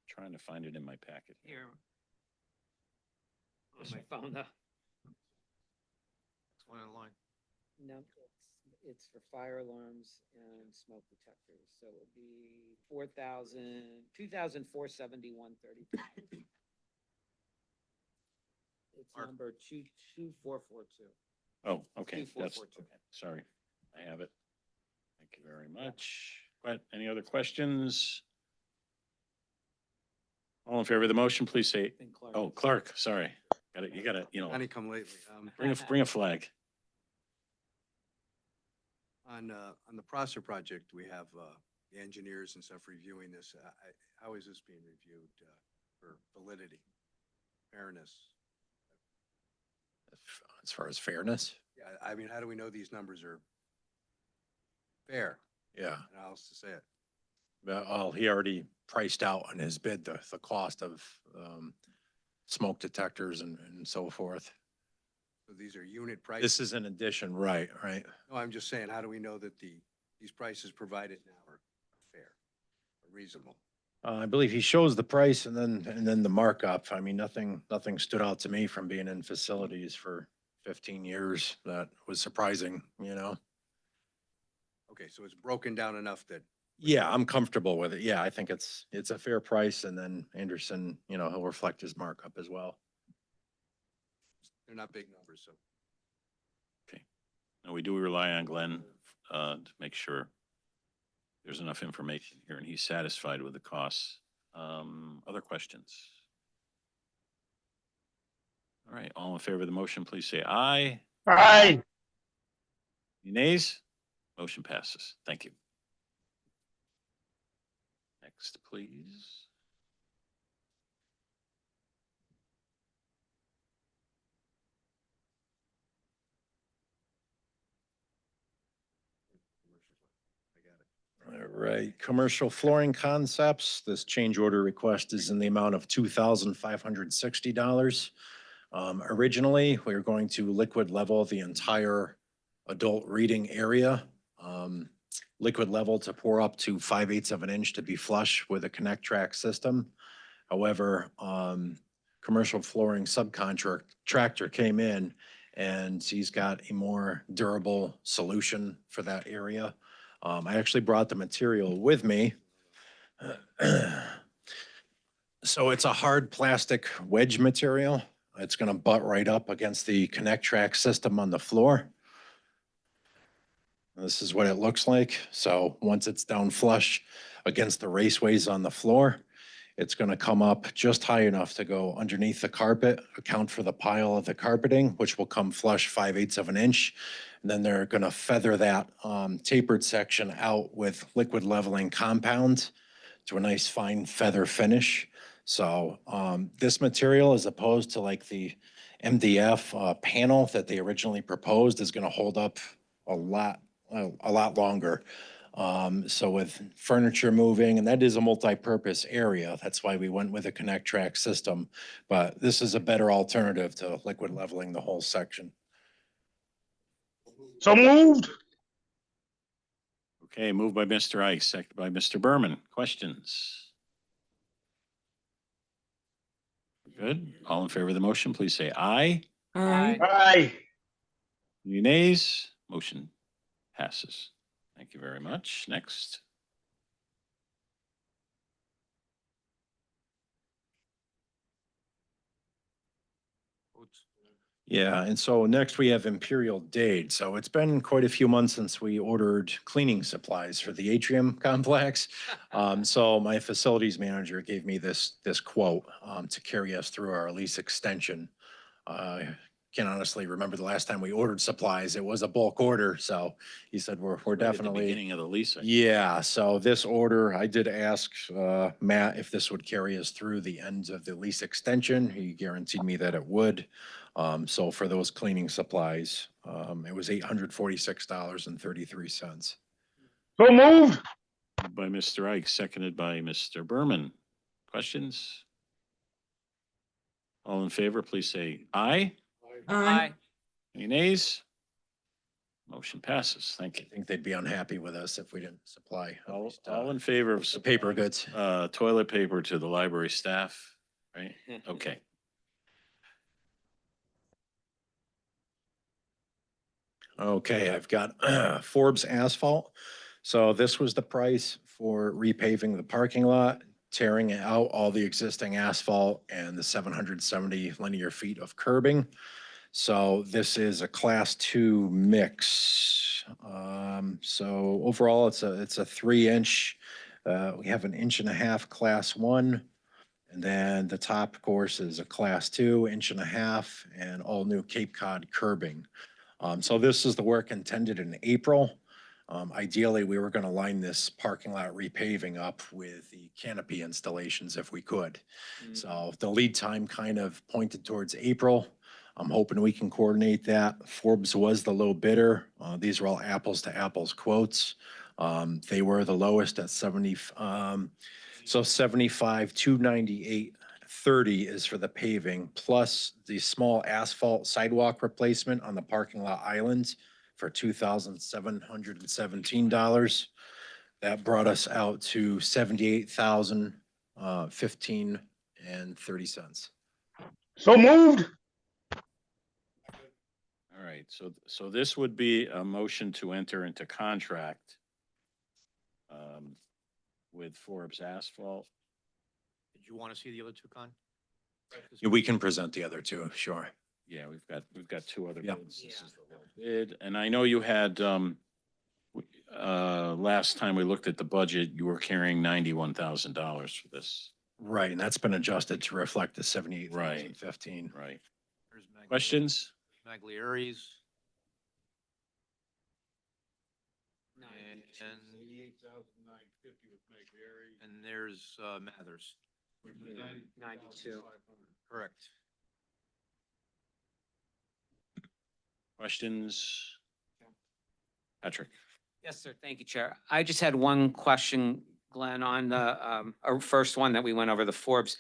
Trying to find it in my packet. Here. On my phone, though. It's one in line. No, it's for fire alarms and smoke detectors, so it would be 2,471.30. It's Mark. number 22442. Oh, okay, that's, 2442. okay, sorry, I have it. Thank you very much. Any other questions? All in favor of the motion, please say, oh, Clark, sorry. You gotta, Honey come lately. bring a flag. On the Prosser project, we have the engineers and stuff reviewing this. How is this being reviewed for validity, fairness? as far as fairness. Yeah, I mean, how do we know these numbers are fair? Yeah. And how else to say it? Well, he already priced out on his bid, the cost of, smoke detectors and so forth. So these are unit prices? This is an addition, right, right. No, I'm just saying, how do we know that these prices provided now are fair, or reasonable? I believe he shows the price and then the markup. I mean, nothing stood out to me from being in facilities for 15 years. That was surprising, you know? Okay, so it's broken down enough that, Yeah, I'm comfortable with it. Yeah, I think it's a fair price, and then Anderson, you know, he'll reflect his markup as well. they're not big numbers, so. And we do rely on Glenn, to make sure there's enough information here and he's satisfied with the costs. Other questions? All right, all in favor of the motion, please say aye. Aye. Any nays? Motion passes. Thank you. Next, please. All right, commercial flooring concepts. This change order request is in the amount of $2,560. Originally, we were going to liquid level the entire adult reading area. Liquid level to pour up to 5/8 of an inch to be flush with a connect track system. However, commercial flooring subcontractor came in and he's got a more durable solution for that area. I actually brought the material with me. So it's a hard plastic wedge material. It's gonna butt right up against the connect track system on the floor. This is what it looks like. So once it's down flush against the raceways on the floor, it's gonna come up just high enough to go underneath the carpet, account for the pile of the carpeting, which will come flush 5/8 of an inch. And then they're gonna feather that tapered section out with liquid leveling compound to a nice fine feather finish. So this material, as opposed to like the MDF panel that they originally proposed, is gonna hold up a lot longer. So with furniture moving, and that is a multi-purpose area, that's why we went with a connect track system. But this is a better alternative to liquid leveling the whole section. So moved. Okay, moved by Mr. Ice, seconded by Mr. Berman. Questions? Good. All in favor of the motion, please say aye. Aye. Aye. Any nays? Motion passes. Thank you very much. Next. Yeah, and so next we have Imperial Dade. So it's been quite a few months since we ordered cleaning supplies for the atrium complex. So my facilities manager gave me this quote to carry us through our lease extension. I can't honestly remember the last time we ordered supplies. It was a bulk order, so he said we're Right at the definitely. beginning of the lease. Yeah, so this order, I did ask Matt if this would carry us through the end of the lease extension. He guaranteed me that it would. So for those cleaning supplies, it was $846.33. So moved. Moved by Mr. Ike, seconded by Mr. Berman. Questions? All in favor, please say aye. Aye. Any nays? Motion passes. Thank you. I think they'd be unhappy with us if we didn't supply at All, least, all in favor of the paper goods. toilet paper to the library staff, right? Okay. Okay, I've got Forbes Asphalt. So this was the price for repaving the parking lot, tearing out all the existing asphalt and the 770 linear feet of curbing. So this is a class 2 mix. So overall, it's a 3-inch. We have an 1.5 class 1. And then the top course is a class 2, 1.5 and all new Cape Cod curbing. So this is the work intended in April. Ideally, we were gonna line this parking lot repaving up with the canopy installations if we could. So the lead time kind of pointed towards April. I'm hoping we can coordinate that. Forbes was the low bidder. These are all apples to apples quotes. They were the lowest at 75, 298, 30 is for the paving, plus the small asphalt sidewalk replacement on the parking lot island for $2,717. That brought us out to 78,015 and 30 cents. So moved. All right, so this would be a motion to enter into contract with Forbes Asphalt. Did you want to see the other two, Con? Yeah, we can present the other two, sure. Yeah, we've got two other Yep. bids. This is the low bid, and I know you had, last time we looked at the budget, you were carrying $91,000 for this. Right, and that's been adjusted to reflect the 78,015. Right. There's Questions? Magliari's. And there's Mathers. 92. Correct. Questions? Patrick? Yes, sir. Thank you, Chair. I just had one question, Glenn, on the our first one that we went over, the Forbes.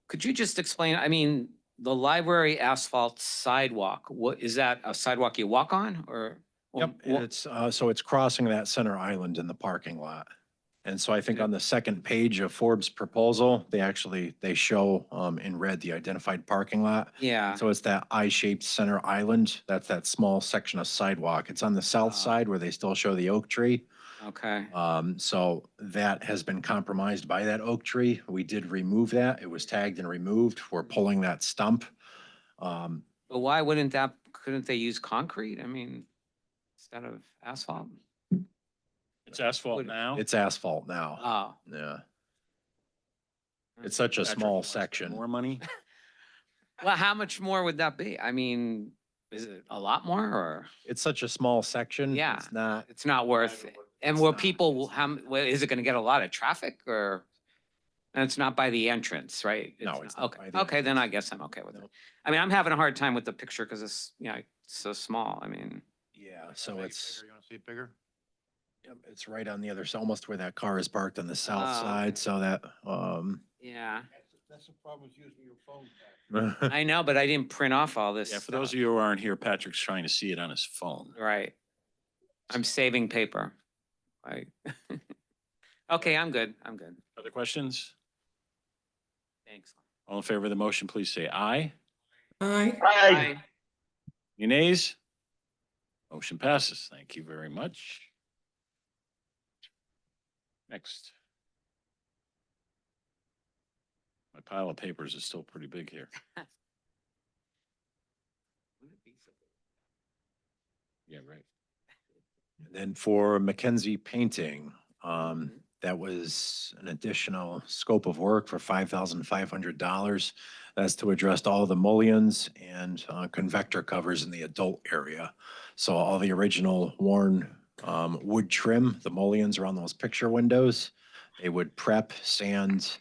Could you just explain, I mean, the library asphalt sidewalk, what, is that a sidewalk you walk on or? Yep, and it's, so it's crossing that center island in the parking lot. And so I think on the second page of Forbes' proposal, they show in red the identified parking lot. Yeah, So it's that I-shaped center island. That's that small section of sidewalk. It's on the south side where they still show the oak tree. okay. So that has been compromised by that oak tree. We did remove that. It was tagged and removed. We're pulling that stump. But why couldn't they use concrete? I mean, instead of asphalt? It's asphalt Would- now? It's asphalt now. Oh. Yeah. It's such a Patrick, small you wanna spend section. More money? Well, how much more would that be? I mean, is it a lot more or It's such a small section. Yeah. It's not, it's not worth it? And It's will not. people, is it gonna get a lot of traffic or? And it's not by the entrance, right? No, it's not Okay, by the okay, then I entrance. guess I'm okay with it. Nope. I mean, I'm having a hard time with the picture because it's, it's so small. I mean, yeah, so it's, You want to see it bigger? yep, it's right on the other side, almost where that car is parked on the south Oh, side, okay. so that, yeah, That's the problem with using your phone. I know, but I didn't print off all this Yeah, for those stuff. of you who aren't here, Patrick's trying to see it on his phone. Right. I'm saving paper. Right. Okay, I'm good. I'm good. Other questions? Thanks. All in favor of the motion, please say aye. Aye. Aye. Any nays? Motion passes. Thank you very much. Next. My pile of papers is still pretty big here. Yeah, right. And then for Mackenzie Painting, that was an additional scope of work for $5,500. That's to address all the mullions and convector covers in the adult area. So all the original worn wood trim, the mullions around those picture windows, they would prep, sand,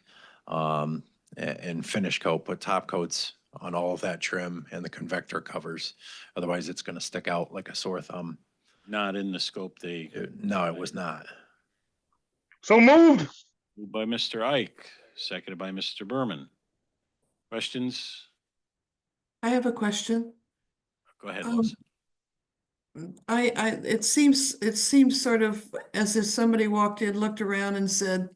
and finish coat, put top coats on all of that trim and the convector covers. Otherwise, it's going to stick out like a sore thumb. Not in the scope they. No, it was not. So moved. Moved by Mr. Ike, seconded by Mr. Berman. Questions? I have a question. Go ahead, Um, Melissa. it seems sort of as if somebody walked in, looked around and said,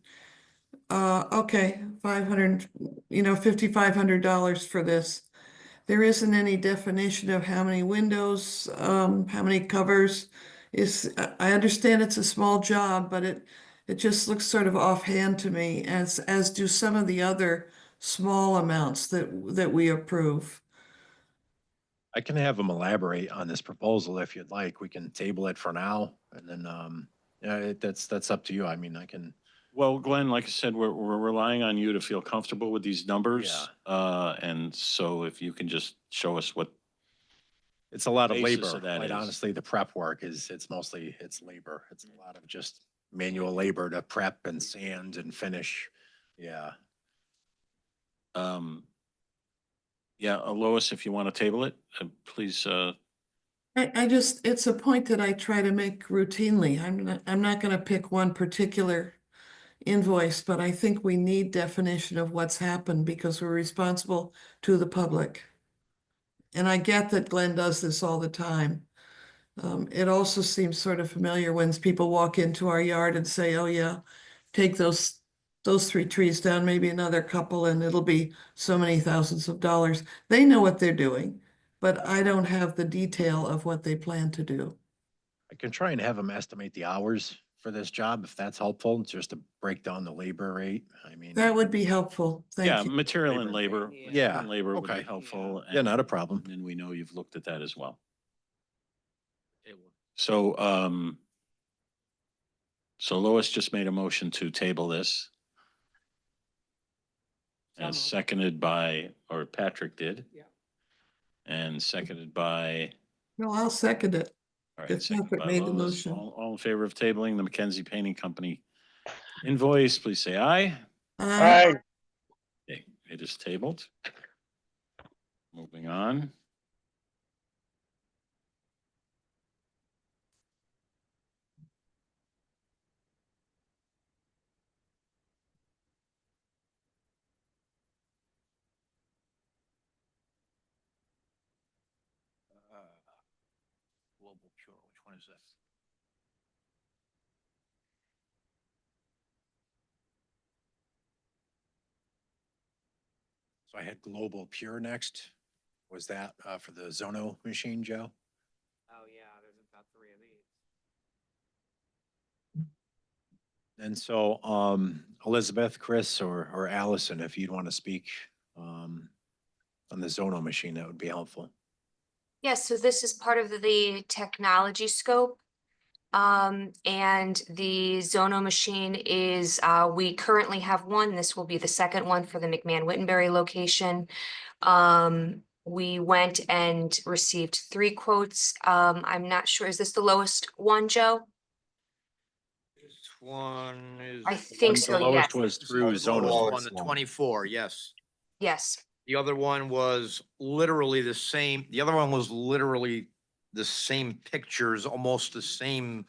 okay, 500, $5,500 for this. There isn't any definition of how many windows, how many covers I understand it's a small job, but it just looks sort of offhand to me as do some of the other small amounts that we approve. I can have them elaborate on this proposal if you'd like. We can table it for now and then, yeah, that's up to you. I mean, I can, Well, Glenn, like I said, we're relying on you to feel comfortable with these numbers. And so if you can just show us what, it's a lot of Basis labor. of that Quite is- honestly, the prep work it's mostly, it's labor. It's a lot of just manual labor to prep and sand and finish. Yeah. Yeah, Lois, if you want to table it, please, I just, it's a point that I try to make routinely. I'm not gonna pick one particular invoice, but I think we need definition of what's happened because we're responsible to the public. And I get that Glenn does this all the time. It also seems sort of familiar when people walk into our yard and say, oh yeah, take those 3 trees down, maybe another couple, and it'll be so many thousands of dollars. They know what they're doing, but I don't have the detail of what they plan to do. I can try and have them estimate the hours for this job, if that's helpful, just to break down the labor rate. I mean, That would be helpful. yeah, Thank you. material and Labor. labor. Yeah. Material and Labor would be Okay. helpful. Yeah, not a problem. And we know you've looked at that as well. So, so Lois just made a motion to table this. As moved. seconded by, or Patrick did. Yeah. And seconded by, No, I'll second it. all right, If seconded Patrick by made the Lois. motion. All in favor of tabling the Mackenzie Painting Company invoice, please say aye. Aye. Okay, it is tabled. Moving on. Global Pure, which one is that? So I had Global Pure next. Was that for the Zono machine, Joe? Oh, yeah, there's about 3 of these. And so, Elizabeth, Chris, or Allison, if you'd want to speak, on the Zono machine, that would be helpful. Yes, so this is part of the technology scope. And the Zono machine is, we currently have one. This will be the second one for the McMahon-Wittenberry location. We went and received 3 quotes. I'm not sure, is this the lowest one, Joe? This one is. I think The so, lowest yes. was This is through the lowest Zono. one, the 24, yes. Yes, The other one was literally the same, the other one was literally the same pictures, almost the same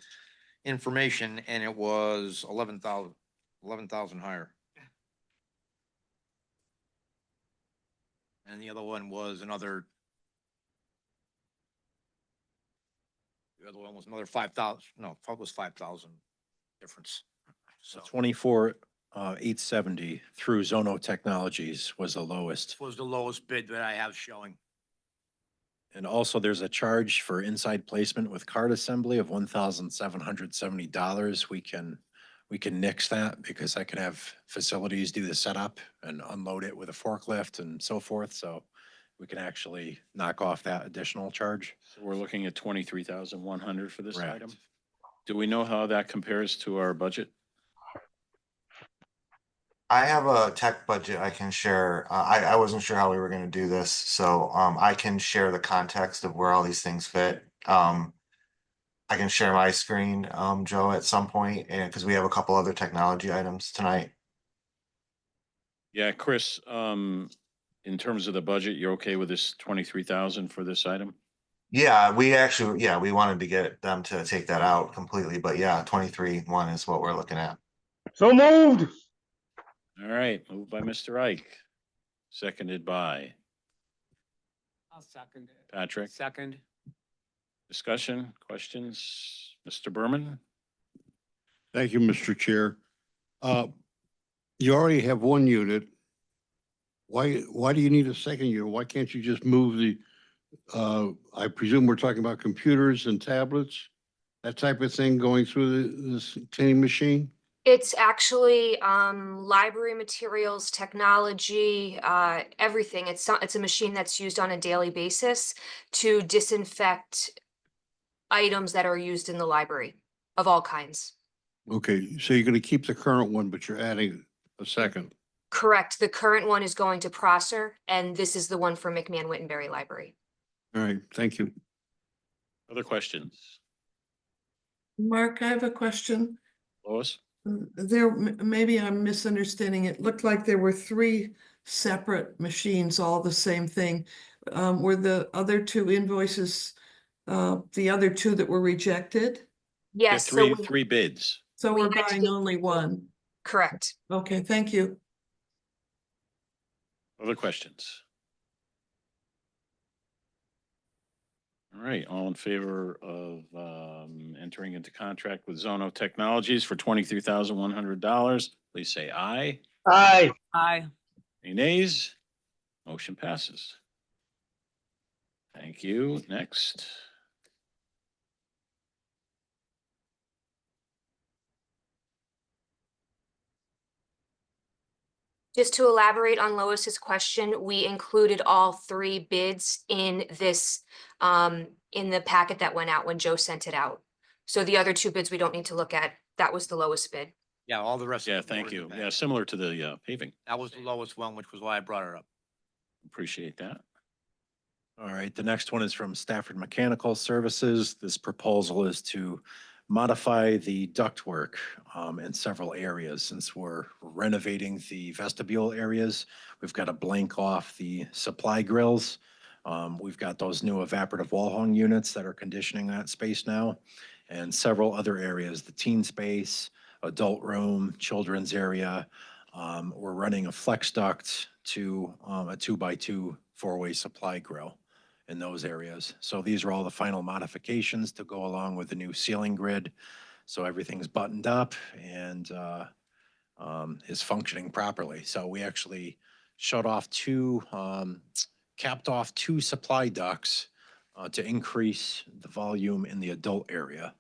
information, and it was 11,000 higher. And the other one was another. The other one was another 5,000, no, it was 5,000 difference. So 24, 870 through Zono Technologies was the lowest. this was the lowest bid that I have showing. And also there's a charge for inside placement with card assembly of $1,770. We can nix that because I can have facilities do the setup and unload it with a forklift and so forth. So we can actually knock off that additional charge. So we're looking at 23,100 for this Correct. item. Do we know how that compares to our budget? I have a tech budget I can share. I wasn't sure how we were gonna do this, so I can share the context of where all these things fit. I can share my screen, Joe, at some point, and because we have a couple other technology items tonight. Yeah, Chris, in terms of the budget, you're okay with this 23,000 for this item? Yeah, we wanted to get them to take that out completely, but yeah, 23-1 is what we're looking at. So moved. All right, moved by Mr. Ike, seconded by I'll second it. Patrick. Second. Discussion, questions? Mr. Berman? Thank you, Mr. Chair. You already have one unit. Why do you need a second unit? Why can't you just move the, I presume we're talking about computers and tablets, that type of thing going through this cleaning machine? it's actually, library materials, technology, everything. It's a machine that's used on a daily basis to disinfect items that are used in the library of all kinds. Okay, so you're gonna keep the current one, but you're adding a second. Correct. The current one is going to Prosser, and this is the one for McMahon-Wittenberry Library. All right, thank you. Other questions? Mark, I have a question. Lois? Maybe I'm misunderstanding. It looked like there were 3 separate machines, all the same thing. Were the other two invoices, the other two that were rejected? Yeah, Yes, so we, three bids. So We we're had to buying do- only one. correct. Okay, thank you. Other questions? All right, all in favor of entering into contract with Zono Technologies for $23,100, please say aye. Aye. Aye. Any nays? Motion passes. Thank you. Next. Just to elaborate on Lois's question, we included all three bids in this, in the packet that went out when Joe sent it out. So the other two bids we don't need to look at. That was the lowest bid. Yeah, all the rest. of Yeah, them were thank in the you. back. Yeah, similar to the paving. That was the lowest one, which was why I brought it up. Appreciate that. All right, the next one is from Stafford Mechanical Services. This proposal is to modify the ductwork in several areas. Since we're renovating the vestibule areas, we've got to blank off the supply grills. We've got those new evaporative wall hung units that are conditioning that space now, and several other areas, the teen space, adult room, children's area. We're running a flex duct to a 2x2 four-way supply grill in those areas. So these are all the final modifications to go along with the new ceiling grid. So everything's buttoned up and is functioning properly. So we actually shut off capped off two supply ducts to increase the volume in the adult area,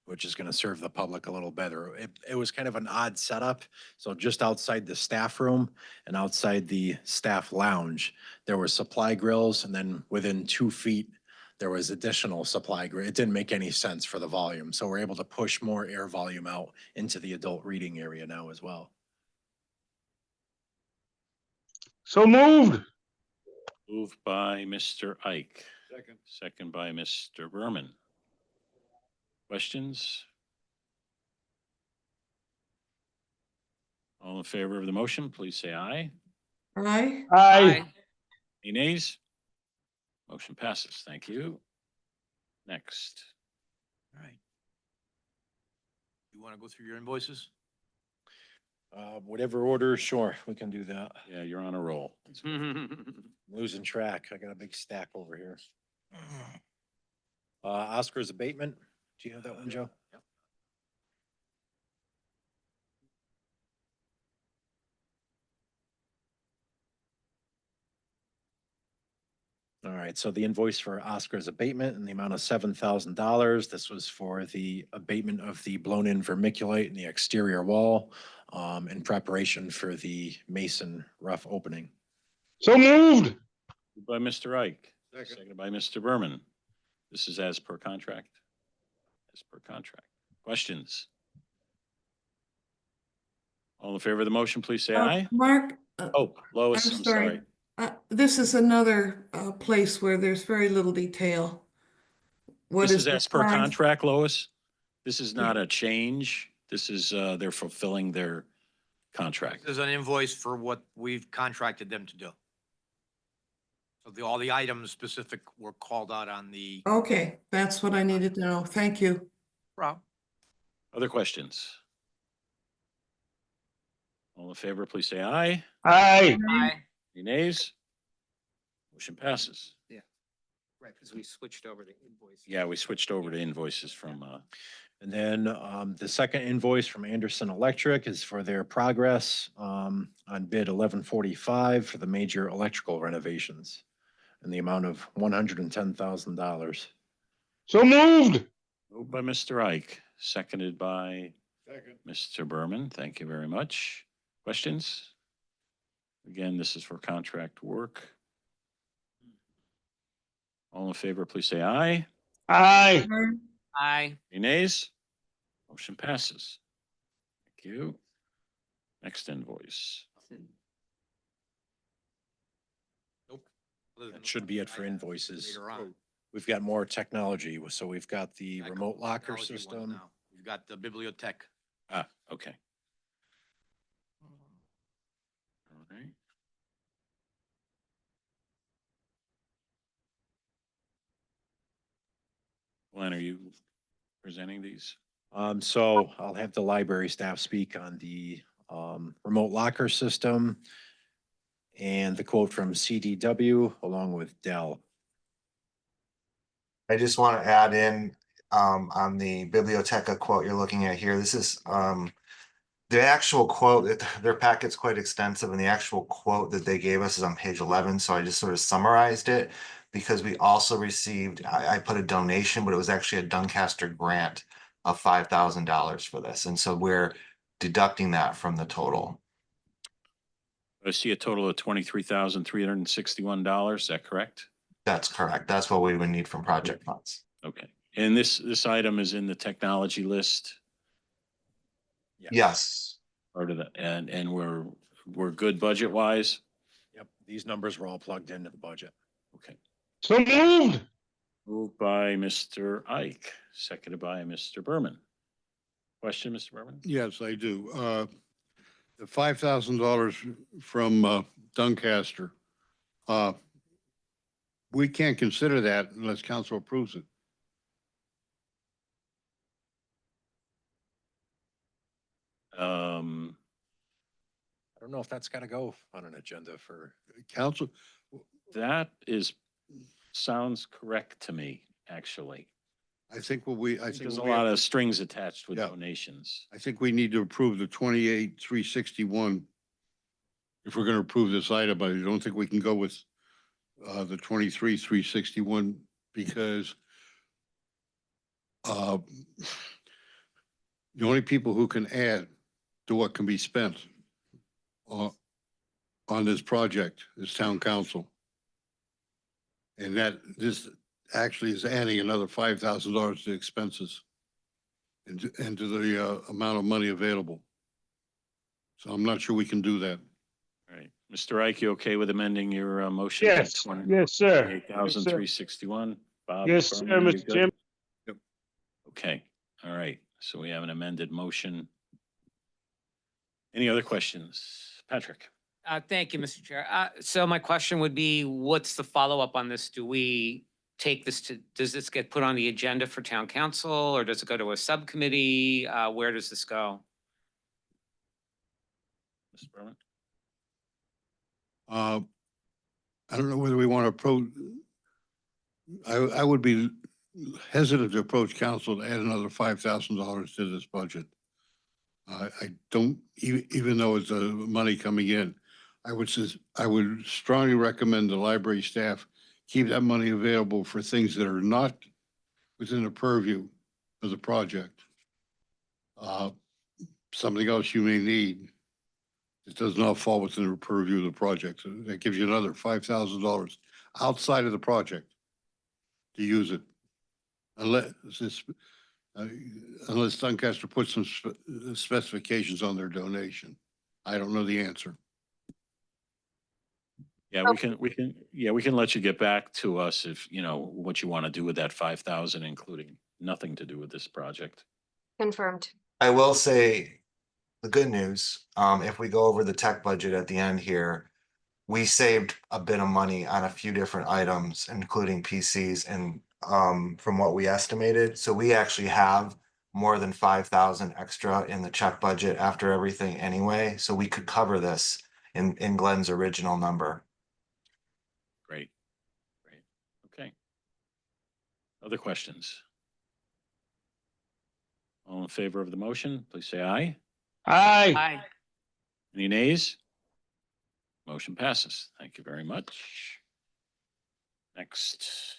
which is going to serve the public a little better. It was kind of an odd setup. So just outside the staff room and outside the staff lounge, there were supply grills, and then within 2 feet, there was additional supply grill. It didn't make any sense for the volume. So we're able to push more air volume out into the adult reading area now as well. So moved. Moved by Mr. Ike, Second. second by Mr. Berman. Questions? All in favor of the motion, please say aye. Aye. Aye. Any nays? Motion passes. Thank you. Next. All right. You want to go through your invoices? Whatever order, sure, we can do that. Yeah, you're on a roll. Losing track. I got a big stack over here. Oscar's abatement. Do you have that one, Joe? Yep. All right, so the invoice for Oscar's abatement in the amount of $7,000. This was for the abatement of the blown-in vermiculite in the exterior wall in preparation for the mason rough opening. So moved. Moved by Mr. Ike, Second. seconded by Mr. Berman. This is as per contract. As per contract. Questions? All in favor of the motion, please say aye. Mark, Oh, Lois, I'm I'm sorry. sorry. This is another place where there's very little detail. What This is the as per size? contract, Lois. This is not a change. This is, they're fulfilling their contract. There's an invoice for what we've contracted them to do. So all the items specific were called out on the. Okay, that's what I needed to know. Thank you. Rob. Other questions? All in favor, please say aye. Aye. Any nays? Motion passes. Right, because we switched over to invoice. Yeah, we switched over to invoices from, And then the second invoice from Anderson Electric is for their progress on bid 1145 for the major electrical renovations in the amount of $110,000. So moved. moved by Mr. Ike, seconded by Second. Mr. Berman. Thank you very much. Questions? Again, this is for contract work. All in favor, please say aye. Aye. Aye. Any nays? Motion passes. Thank you. Next invoice. That should be it for invoices. Later on. We've got more technology. So we've got the Got a remote couple locker technology ones system. now. We've got the bibliotech. Ah, okay. All right. Glenn, are you presenting these? So I'll have the library staff speak on the remote locker system and the quote from CDW along with Dell. I just want to add in, on the Biblioteca quote you're looking at here, this is, the actual quote, their packet's quite extensive and the actual quote that they gave us is on page 11. So I just sort of summarized it because we also received, I put a donation, but it was actually a Doncaster grant of $5,000 for this. And so we're deducting that from the total. I see a total of $23,361. Is that correct? That's correct. That's what we would need from project funds. Okay. And this item is in the technology list, Yes. part of the, and we're good budget wise? Yep, these numbers were all plugged into the budget. Okay. So moved. Moved by Mr. Ike, seconded by Mr. Berman. Question, Mr. Berman? Yes, I do. The $5,000 from Doncaster, we can't consider that unless council approves it. I don't know if that's got to go on an agenda for. Council, That sounds correct to me, actually. I think There's a lot of strings attached with Yeah. donations. I think we need to approve the 28,361. If we're gonna approve this item, but I don't think we can go with the 23,361 because the only people who can add to what can be spent on this project is town council. And this actually is adding another $5,000 to expenses and to the amount of money available. So I'm not sure we can do that. All right. Mr. Ike, you okay with amending your motion? Yes, yes, sir. Yes, sir. 28,361. Bob? Yes, sir, Berman, you Mr. good? Chairman. Okay, all right. So we have an amended motion. Any other questions? Patrick? Thank you, Mr. Chair. So my question would be, what's the follow-up on this? Do we take this does this get put on the agenda for town council or does it go to a subcommittee? Where does this go? Mr. Berman? I don't know whether we want to approach, I would be hesitant to approach council to add another $5,000 to this budget. I don't, even though it's money coming in, I would strongly recommend the library staff keep that money available for things that are not within the purview of the project. Something else you may need. It does not fall within the purview of the project. So that gives you another $5,000 outside of the project to use it. Unless Doncaster puts some specifications on their donation. I don't know the answer. Yeah, we can let you get back to us if, you know, what you want to do with that 5,000, including nothing to do with this project. Confirmed. I will say the good news, if we go over the tech budget at the end here, we saved a bit of money on a few different items, including PCs and from what we estimated. So we actually have more than 5,000 extra in the check budget after everything anyway. So we could cover this in Glenn's original number. Great. Okay. Other questions? All in favor of the motion, please say aye. Aye. Aye. Any nays? Motion passes. Thank you very much. Next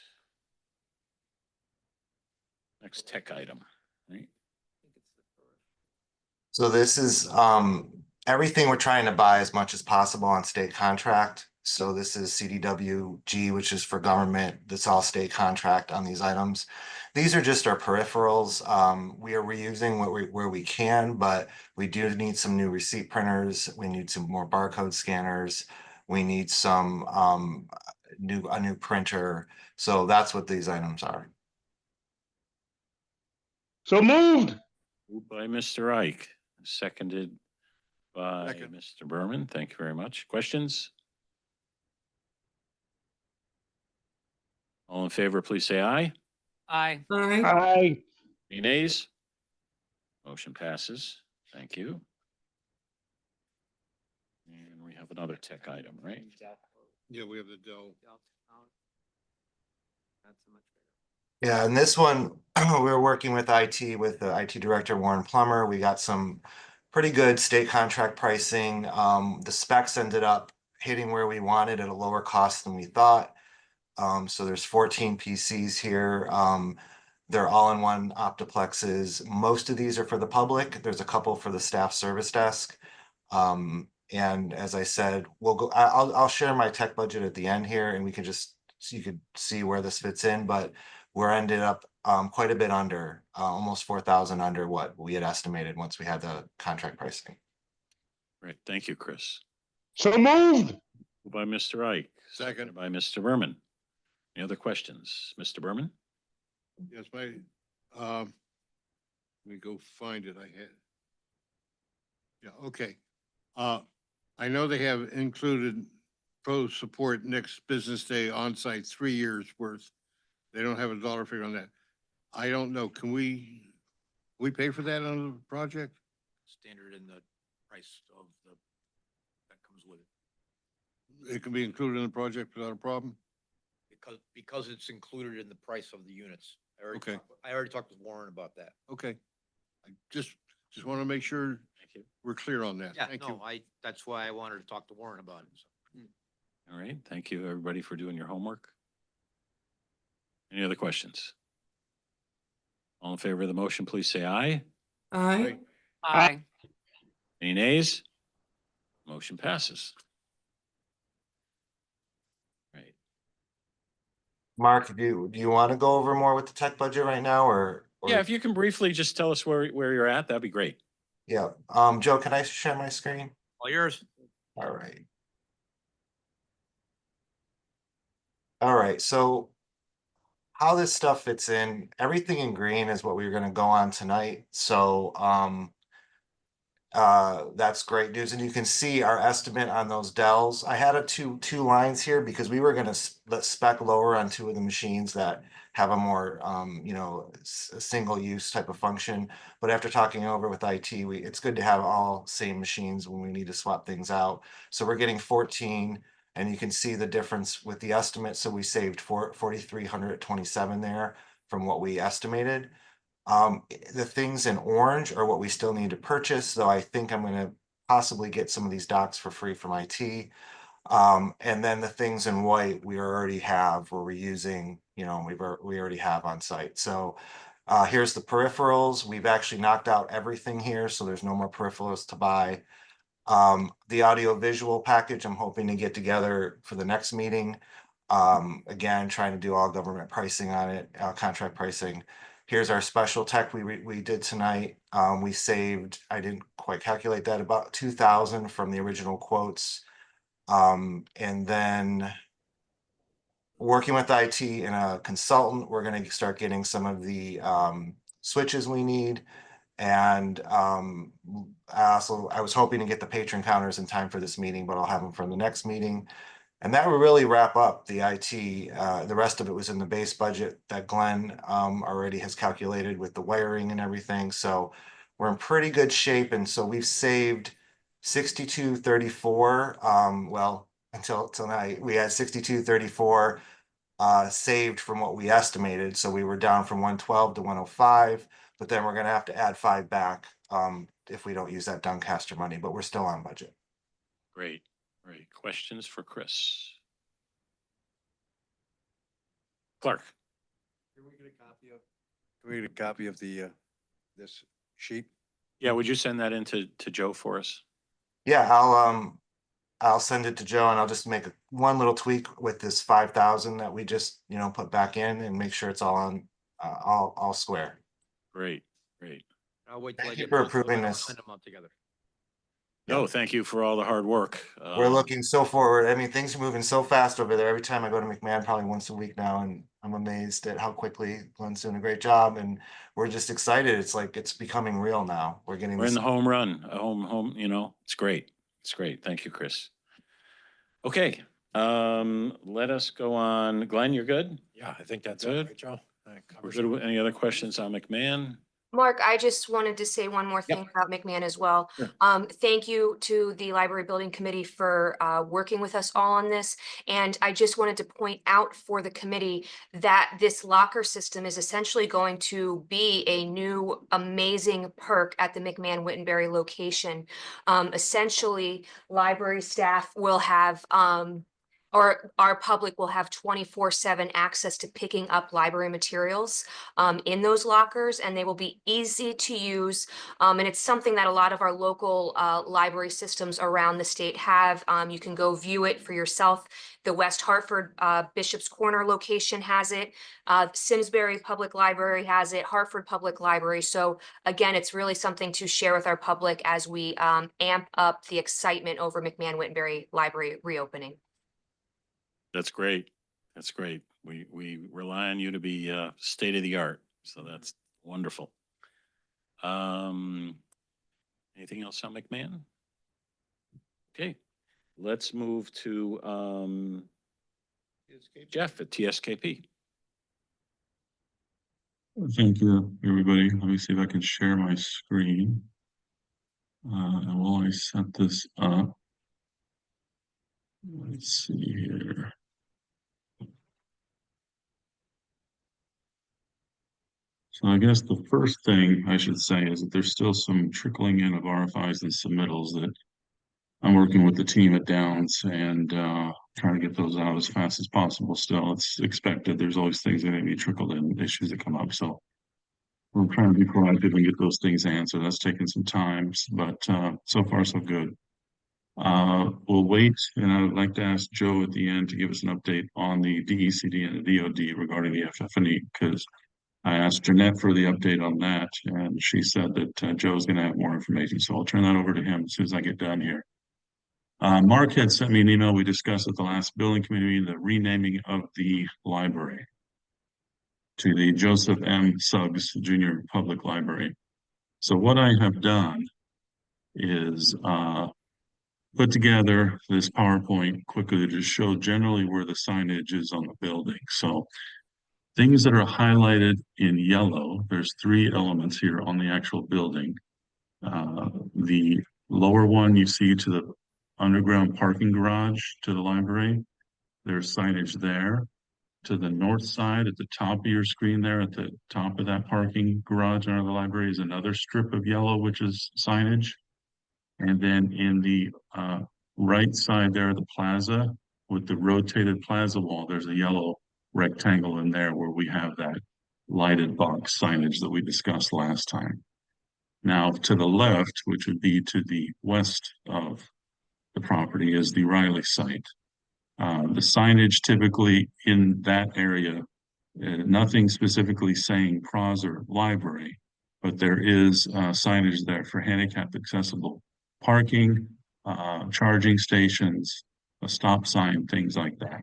tech item, right? So this is everything we're trying to buy as much as possible on state contract. So this is CDWG, which is for government. That's all state contract on these items. These are just our peripherals. We are reusing where we can, but we do need some new receipt printers. We need some more barcode scanners. We need some a new printer. So that's what these items are. So moved. Moved by Mr. Ike, seconded by Second. Mr. Berman. Thank you very much. Questions? All in favor, please say aye. Aye. Aye. Aye. Any nays? Motion passes. Thank you. And we have another tech item, right? Yeah, we have the Dell. Yeah, and this one, we were working with IT, with the IT director, Warren Plummer. We got some pretty good state contract pricing. The specs ended up hitting where we wanted at a lower cost than we thought. So there's 14 PCs here. They're all-in-one optiplexes. Most of these are for the public. There's a couple for the staff service desk. And as I said, I'll share my tech budget at the end here and we can just, so you could see where this fits in, but we're ended up quite a bit under, almost 4,000 under what we had estimated once we had the contract pricing. Great. Thank you, Chris. So moved. Moved by Mr. Ike. Second. By Mr. Berman. Any other questions? Mr. Berman? Yes, let me go find it. I had. Yeah, okay. I know they have included pro support next business day on-site 3 years worth. They don't have a dollar figure on that. I don't know. Can we pay for that on the project? Standard in the price of the, that comes with it. It can be included in the project without a problem? Because it's included in the price of the units. Okay. I already talked with Warren about that. Okay. I just want to make sure Thank you. we're clear on that. Yeah, Thank you. no, that's why I wanted to talk to Warren about it. So. All right. Thank you, everybody, for doing your homework. Any other questions? All in favor of the motion, please say aye. Aye. Aye. Any nays? Motion passes. Right. Mark, do you want to go over more with the tech budget right now or? Yeah, if you can briefly just tell us where you're at, that'd be great. Yeah, Joe, can I share my screen? All yours. All right. All right, so how this stuff fits in, everything in green is what we're gonna go on tonight, so, that's great news, and you can see our estimate on those Dells. I had two lines here because we were gonna let spec lower on two of the machines that have a more, single use type of function. But after talking over with IT, it's good to have all same machines when we need to swap things out. So we're getting 14, and you can see the difference with the estimate. So we saved 4,327 there from what we estimated. The things in orange are what we still need to purchase, though I think I'm gonna possibly get some of these docks for free from IT. And then the things in white we already have, we're reusing, we already have on site. So here's the peripherals. We've actually knocked out everything here, so there's no more peripherals to buy. The audio visual package, I'm hoping to get together for the next meeting. Again, trying to do all government pricing on it, contract pricing. Here's our special tech we did tonight. We saved, I didn't quite calculate that, about 2,000 from the original quotes. And then working with IT and a consultant, we're gonna start getting some of the switches we need. And I was hoping to get the patron counters in time for this meeting, but I'll have them for the next meeting. And that would really wrap up the IT. The rest of it was in the base budget that Glenn already has calculated with the wiring and everything. So we're in pretty good shape. And so we've saved 6234. Well, until tonight, we had 6234 saved from what we estimated. So we were down from 112 to 105, but then we're gonna have to add 5 back if we don't use that Doncaster money, but we're still on budget. Great. Great. Questions for Chris? Clark? Can we get a copy of the, this sheet? Yeah, would you send that in to Joe for us? Yeah, I'll send it to Joe and I'll just make one little tweak with this 5,000 that we just, put back in and make sure it's all on, all square. Great, great. I'll wait till I Thank you get for most of them, approving I'll this. send them out together. No, thank you for all the hard work. We're looking so forward. I mean, things are moving so fast over there. Every time I go to McMahon, probably once a week now, and I'm amazed at how quickly Glenn's doing a great job. And we're just excited. It's like it's becoming real now. We're getting We're in this. the home run, a home, it's great. It's great. Thank you, Chris. Okay, let us go on. Glenn, you're good? Yeah, I think that's Good. it, right, Joe? That covers it. Any other questions on McMahon? Mark, I just wanted to say one more Yep. thing about McMahon as well. Sure. Thank you to the Library Building Committee for working with us all on this. And I just wanted to point out for the committee that this locker system is essentially going to be a new amazing perk at the McMahon Wittenberry location. Essentially, library staff will have or our public will have 24/7 access to picking up library materials in those lockers, and they will be easy to use. And it's something that a lot of our local library systems around the state have. You can go view it for yourself. The West Hartford Bishop's Corner location has it. Simsbury Public Library has it. Hartford Public Library. So again, it's really something to share with our public as we amp up the excitement over McMahon Wittenberry Library reopening. That's great. That's great. We rely on you to be state of the art. So that's wonderful. Anything else on McMahon? Okay, let's move to Jeff at TSKP. Thank you, everybody. Let me see if I can share my screen. And while I set this up, let's see here. So I guess the first thing I should say is that there's still some trickling in of RFIs and submittals that I'm working with the team at Downs and trying to get those out as fast as possible. Still, it's expected. There's always things that may be trickled in, issues that come up. So we're trying to be proactive and get those things answered. That's taken some time, but so far so good. We'll wait, and I would like to ask Joe at the end to give us an update on the DECD and the DOD regarding the FF&E, because I asked Jeanette for the update on that, and she said that Joe's going to have more information. So I'll turn that over to him as soon as I get done here. Mark had sent me an email we discussed at the last building committee meeting, the renaming of the library to the Joseph M. Suggs Junior Public Library. So what I have done is put together this PowerPoint quickly to just show generally where the signage is on the building. So things that are highlighted in yellow, there's 3 elements here on the actual building. The lower one you see to the underground parking garage to the library, there's signage there. To the north side at the top of your screen there, at the top of that parking garage under the library is another strip of yellow, which is signage. And then in the right side there, the plaza with the rotated plaza wall, there's a yellow rectangle in there where we have that lighted box signage that we discussed last time. Now to the left, which would be to the west of the property, is the Riley site. The signage typically in that area, nothing specifically saying Prosser Library, but there is signage there for handicap accessible parking, charging stations, a stop sign, things like that.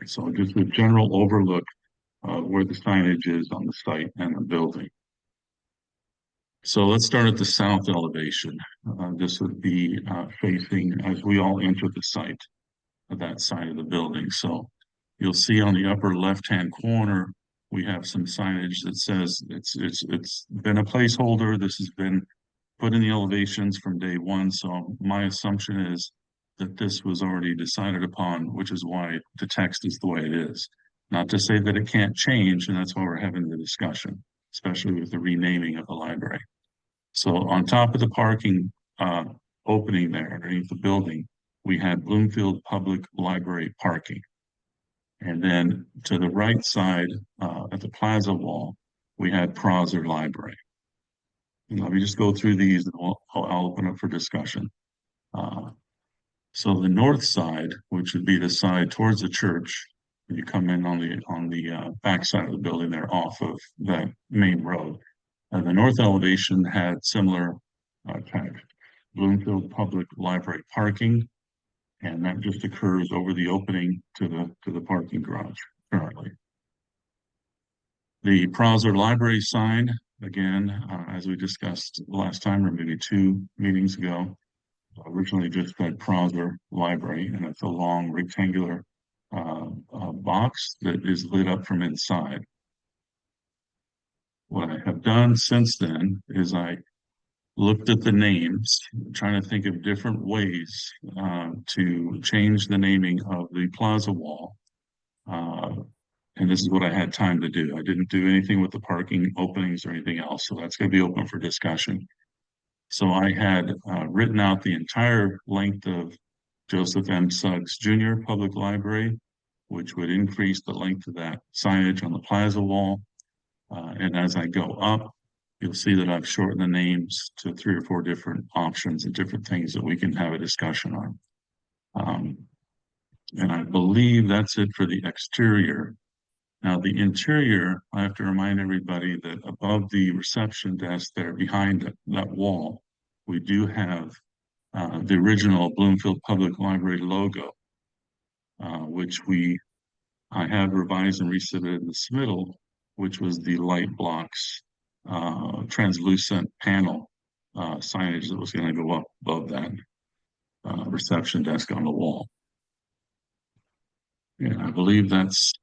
So just a general overlook of where the signage is on the site and the building. So let's start at the south elevation. This would be facing as we all enter the site of that side of the building. So you'll see on the upper left-hand corner, we have some signage that says it's been a placeholder. This has been put in the elevations from day one. So my assumption is that this was already decided upon, which is why the text is the way it is. Not to say that it can't change, and that's why we're having the discussion, especially with the renaming of the library. So on top of the parking opening there underneath the building, we had Bloomfield Public Library parking. And then to the right side at the plaza wall, we had Prosser Library. And let me just go through these and I'll open up for discussion. So the north side, which would be the side towards the church, when you come in on the back side of the building there off of that main road. The north elevation had similar text, Bloomfield Public Library parking, and that just occurs over the opening to the parking garage currently. The Prosser Library sign, again, as we discussed last time, or maybe 2 meetings ago, originally just said Prosser Library, and it's a long rectangular box that is lit up from inside. what I have done since then is I looked at the names, trying to think of different ways to change the naming of the plaza wall. And this is what I had time to do. I didn't do anything with the parking openings or anything else, so that's going to be open for discussion. So I had written out the entire length of Joseph M. Suggs Jr. Public Library, which would increase the length of that signage on the plaza wall. And as I go up, you'll see that I've shortened the names to 3 or 4 different options and different things that we can have a discussion on. And I believe that's it for the exterior. Now, the interior, I have to remind everybody that above the reception desk there, behind that wall, we do have the original Bloomfield Public Library logo, which I have revised and resubmitted in the submittal, which was the light blocks, translucent panel signage that was going to go up above that reception desk on the wall. Yeah, I believe that's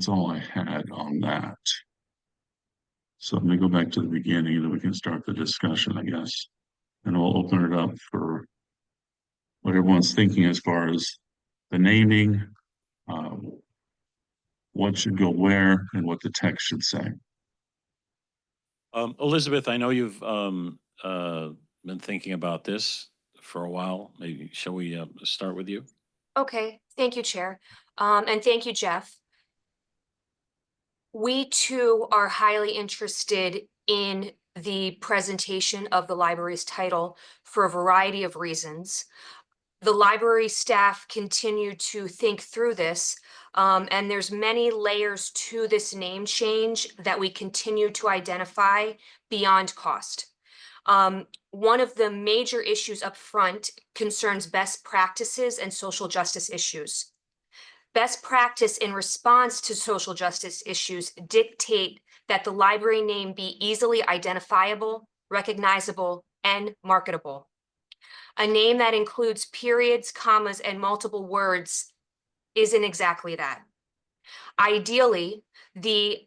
all I had on that. So let me go back to the beginning and then we can start the discussion, I guess. And we'll open it up for what everyone's thinking as far as the naming, what should go where, and what the text should say. Elizabeth, I know you've been thinking about this for a while. Maybe shall we start with you? Okay, thank you, Chair. And thank you, Jeff. We too are highly interested in the presentation of the library's title for a variety of reasons. The library staff continue to think through this, and there's many layers to this name change that we continue to identify beyond cost. One of the major issues up front concerns best practices and social justice issues. Best practice in response to social justice issues dictate that the library name be easily identifiable, recognizable, and marketable. A name that includes periods, commas, and multiple words isn't exactly that. Ideally,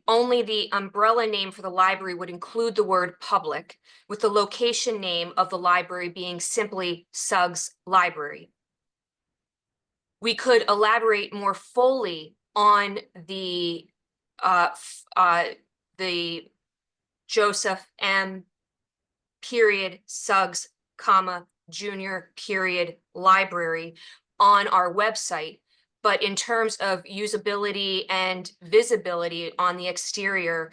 only the umbrella name for the library would include the word public, with the location name of the library being simply Suggs Library. We could elaborate more fully on the Joseph M. period Suggs, comma, Junior period library on our website. But in terms of usability and visibility on the exterior,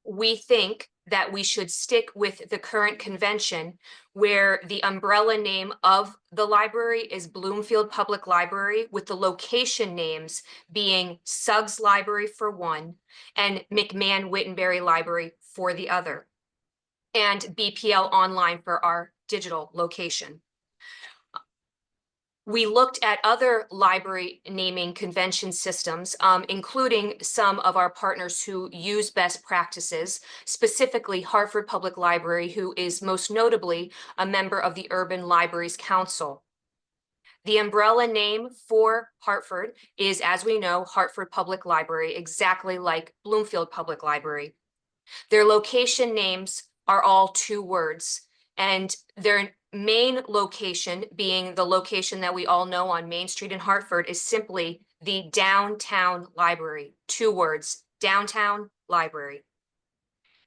we think that we should stick with the current convention where the umbrella name of the library is Bloomfield Public Library, with the location names being Suggs Library for one and McMahon Wittenberry Library for the other, and BPL Online for our digital location. We looked at other library naming convention systems, including some of our partners who use best practices, specifically Hartford Public Library, who is most notably a member of the Urban Libraries Council. The umbrella name for Hartford is, as we know, Hartford Public Library, exactly like Bloomfield Public Library. Their location names are all 2 words, and their main location, being the location that we all know on Main Street in Hartford, is simply the Downtown Library. 2 words, Downtown Library.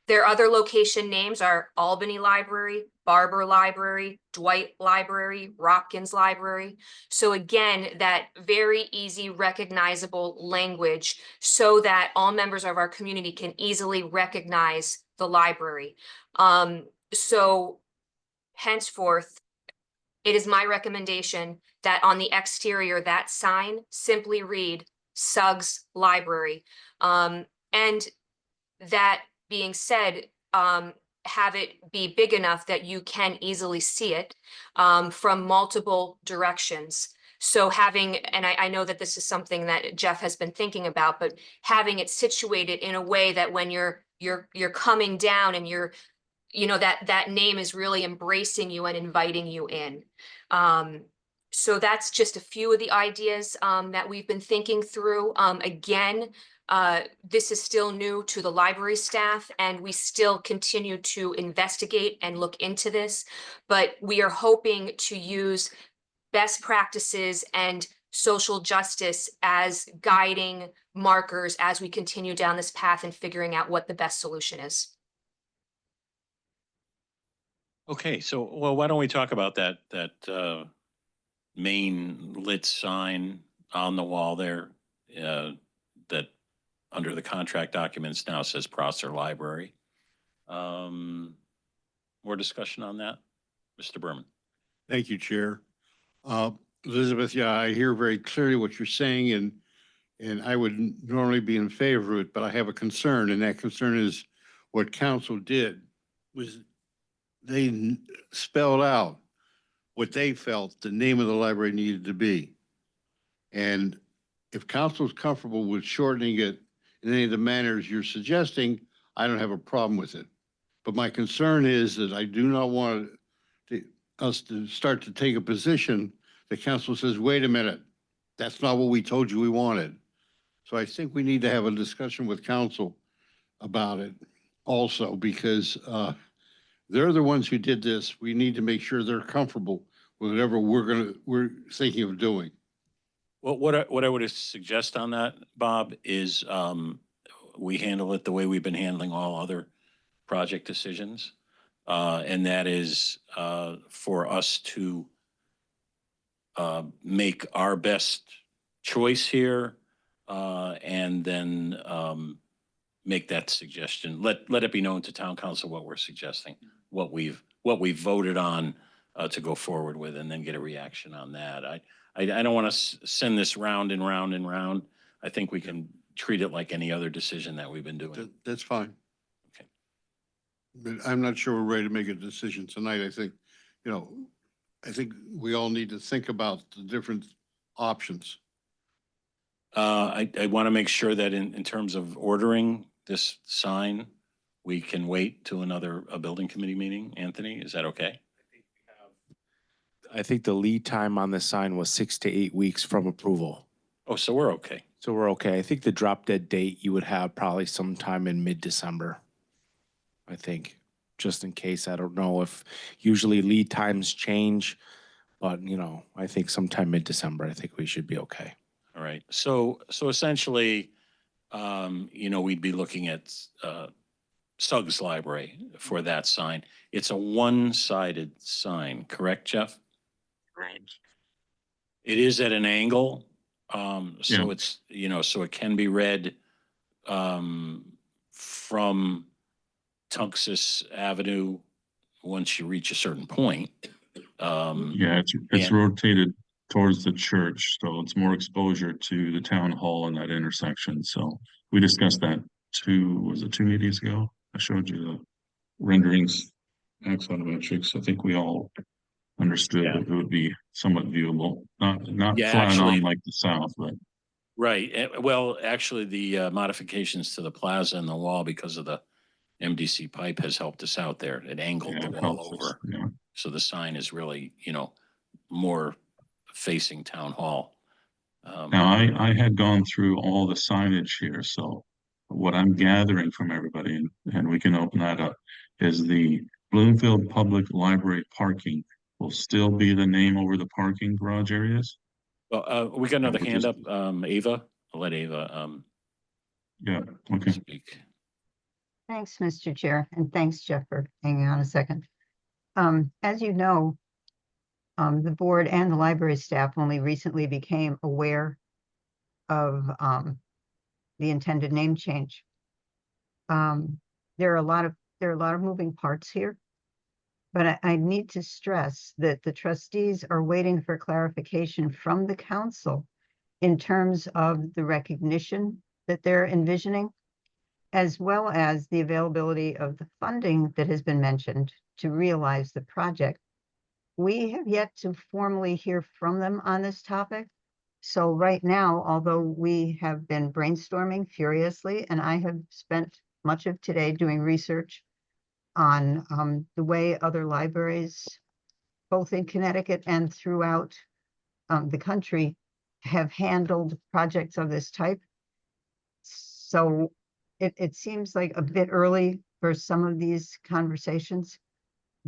Their other location names are Albany Library, Barber Library, Dwight Library, Hopkins Library. So again, that very easy, recognizable language so that all members of our community can easily recognize the library. So henceforth, it is my recommendation that on the exterior, that sign simply read Suggs Library. And that being said, have it be big enough that you can easily see it from multiple directions. So having, and I know that this is something that Jeff has been thinking about, but having it situated in a way that when you're coming down and that name is really embracing you and inviting you in. So that's just a few of the ideas that we've been thinking through. Again, this is still new to the library staff, and we still continue to investigate and look into this. But we are hoping to use best practices and social justice as guiding markers as we continue down this path and figuring out what the best solution is. Okay, so, well, why don't we talk about that, main lit sign on the wall there, that under the contract documents now says Prosser Library. More discussion on that? Mr. Berman? Thank you, Chair. Elizabeth, yeah, I hear very clearly what you're saying, and I would normally be in favor of it, but I have a concern, and that concern is what council did was they spelled out what they felt the name of the library needed to be. And if council's comfortable with shortening it in any of the manners you're suggesting, I don't have a problem with it. But my concern is that I do not want us to start to take a position that council says, wait a minute, that's not what we told you we wanted. So I think we need to have a discussion with council about it also, because they're the ones who did this. We need to make sure they're comfortable with whatever we're thinking of doing. Well, what I would suggest on that, Bob, is we handle it the way we've been handling all other project decisions. And that is for us to make our best choice here and then make that suggestion. Let it be known to town council what we're suggesting, what we've voted on to go forward with, and then get a reaction on that. I don't want to send this round and round and round. I think we can treat it like any other decision that we've been doing. That's fine. Okay. But I'm not sure we're ready to make a decision tonight. I think, I think we all need to think about the different options. I want to make sure that in terms of ordering this sign, we can wait to a building committee meeting. Anthony, is that okay? I think the lead time on the sign was 6 to 8 weeks from approval. Oh, so we're okay. So we're okay. I think the drop dead date you would have probably sometime in mid-December. I think, just in case. I don't know if usually lead times change, but I think sometime mid-December, I think we should be okay. All right. So essentially, we'd be looking at Suggs Library for that sign. It's a one-sided sign, correct, Jeff? Right. It is at an angle, so Yeah. it's, so it can be read from Tungus Avenue once you reach a certain point. Yeah, it's and- rotated towards the church, so it's more exposure to the town hall in that intersection. So we discussed that was it 2 meetings ago? I showed you the renderings, axonometrics. I think we all understood Yeah. that it would be somewhat viewable, not Yeah, flat actually- on like the south, but Right. Well, actually, the modifications to the plaza and the wall because of the MDC pipe has helped us out there. It angled yeah, the it wall helps us, over. yeah. So the sign is really, more facing town hall. Now, I had gone through all the signage here, so what I'm gathering from everybody, and we can open that up, is the Bloomfield Public Library parking will still be the name over the parking garage areas? Well, we got another we hand just- up. Ava, I'll let Ava Yeah, okay. speak. Thanks, Mr. Chair, and thanks, Jeff, for hanging on a second. As you know, the board and the library staff only recently became aware of the intended name change. There are a lot of moving parts here, but I need to stress that the trustees are waiting for clarification from the council in terms of the recognition that they're envisioning, as well as the availability of the funding that has been mentioned to realize the project. We have yet to formally hear from them on this topic. So right now, although we have been brainstorming furiously, and I have spent much of today doing research on the way other libraries, both in Connecticut and throughout the country have handled projects of this type. So it seems like a bit early for some of these conversations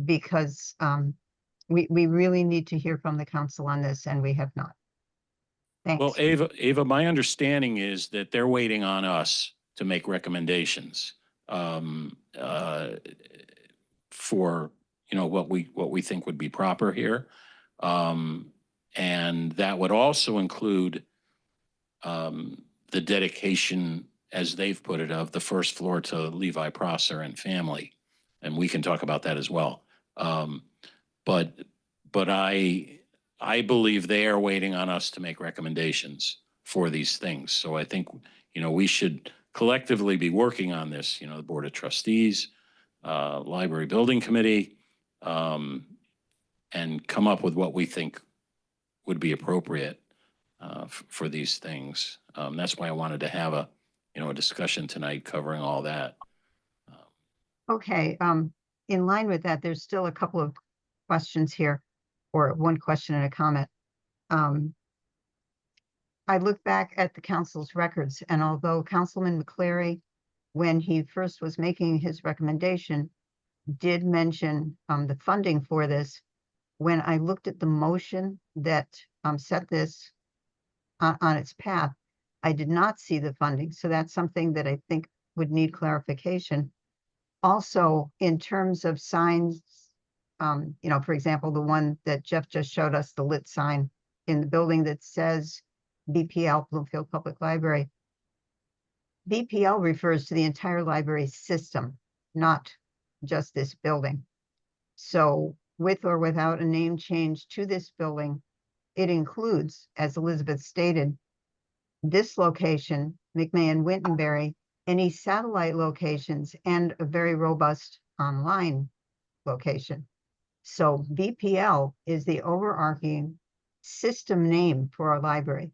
because we really need to hear from the council on this, and we have not. Well, Thanks. Ava, my understanding is that they're waiting on us to make recommendations for, what we think would be proper here. And that would also include the dedication, as they've put it, of the first floor to Levi Prosser and family. And we can talk about that as well. But I believe they are waiting on us to make recommendations for these things. So I think, we should collectively be working on this, the Board of Trustees, Library Building Committee, and come up with what we think would be appropriate for these things. That's why I wanted to have a discussion tonight covering all that. Okay, in line with that, there's still a couple of questions here, or one question and a comment. I look back at the council's records, and although Councilman McCleary, when he first was making his recommendation, did mention the funding for this, when I looked at the motion that set this on its path, I did not see the funding. So that's something that I think would need clarification. Also, in terms of signs, for example, the one that Jeff just showed us, the lit sign in the building that says BPL, Bloomfield Public Library. BPL refers to the entire library system, not just this building. So with or without a name change to this building, it includes, as Elizabeth stated, this location, McMahon Wintonberry, any satellite locations, and a very robust online location. So BPL is the overarching system name for our library.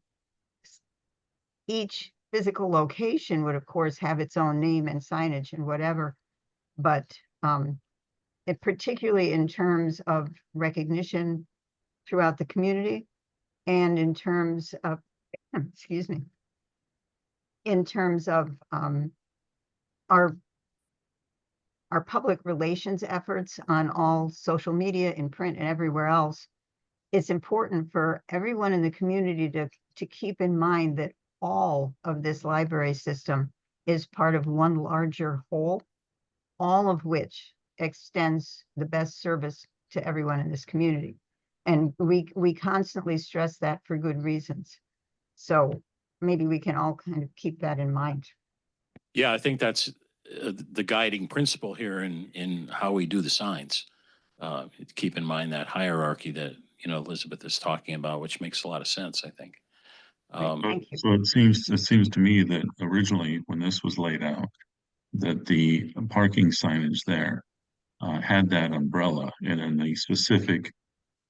Each physical location would, of course, have its own name and signage and whatever, but it particularly in terms of recognition throughout the community and in terms of, excuse me, in terms of our public relations efforts on all social media, in print and everywhere else, it's important for everyone in the community to keep in mind that all of this library system is part of one larger whole, all of which extends the best service to everyone in this community. And we constantly stress that for good reasons. So maybe we can all kind of keep that in mind. Yeah, I think that's the guiding principle here in how we do the signs. Keep in mind that hierarchy that, Elizabeth is talking about, which makes a lot of sense, I think. Thank you. So it seems to me that originally, when this was laid out, that the parking signage there had that umbrella, and then the specific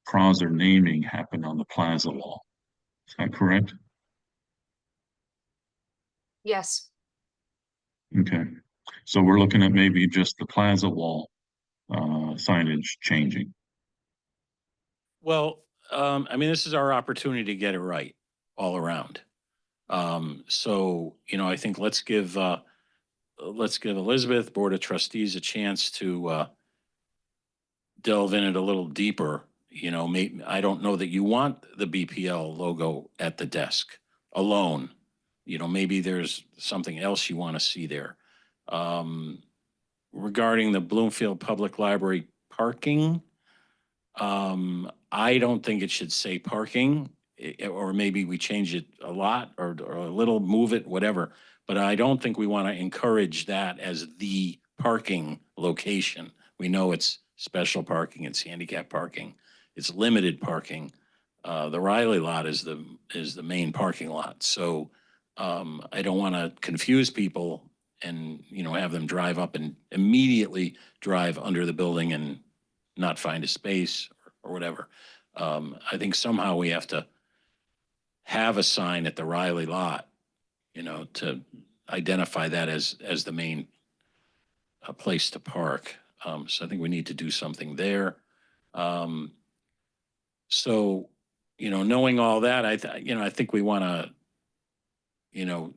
Prosser naming happened on the plaza wall. Is that correct? Yes. Okay. So we're looking at maybe just the plaza wall signage changing. Well, this is our opportunity to get it right all around. So, I think let's give Elizabeth, Board of Trustees, a chance to delve in it a little deeper. Maybe, I don't know that you want the BPL logo at the desk alone. Maybe there's something else you want to see there. Regarding the Bloomfield Public Library parking, I don't think it should say parking, or maybe we change it a lot or a little, move it, whatever. But I don't think we want to encourage that as the parking location. We know it's special parking, it's handicap parking, it's limited parking. The Riley lot is the main parking lot. So I don't want to confuse people and, have them drive up and immediately drive under the building and not find a space or whatever. I think somehow we have to have a sign at the Riley lot, to identify that as the main place to park. So I think we need to do something there. So knowing all that, I think we want to,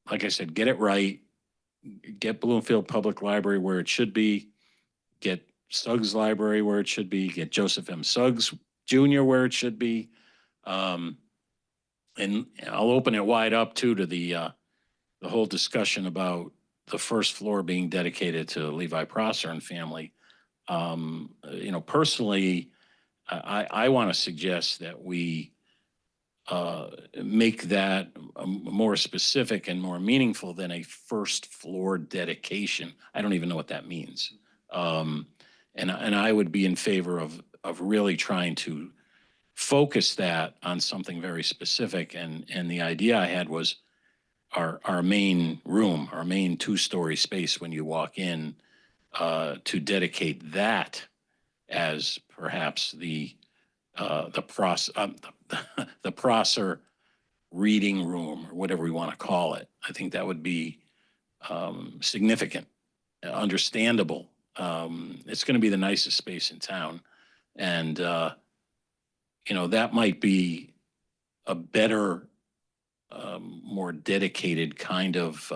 like I said, get it right. Get Bloomfield Public Library where it should be. Get Suggs Library where it should be. Get Joseph M. Suggs Jr. where it should be. And I'll open it wide up too to the whole discussion about the first floor being dedicated to Levi Prosser and family. Personally, I want to suggest that we make that more specific and more meaningful than a first floor dedication. I don't even know what that means. And I would be in favor of really trying to focus that on something very specific. And the idea I had was our main room, our main two-story space when you walk in, to dedicate that as perhaps the Prosser reading room, or whatever we want to call it. I think that would be significant, understandable. It's going to be the nicest space in town. And, that might be a better, more dedicated kind of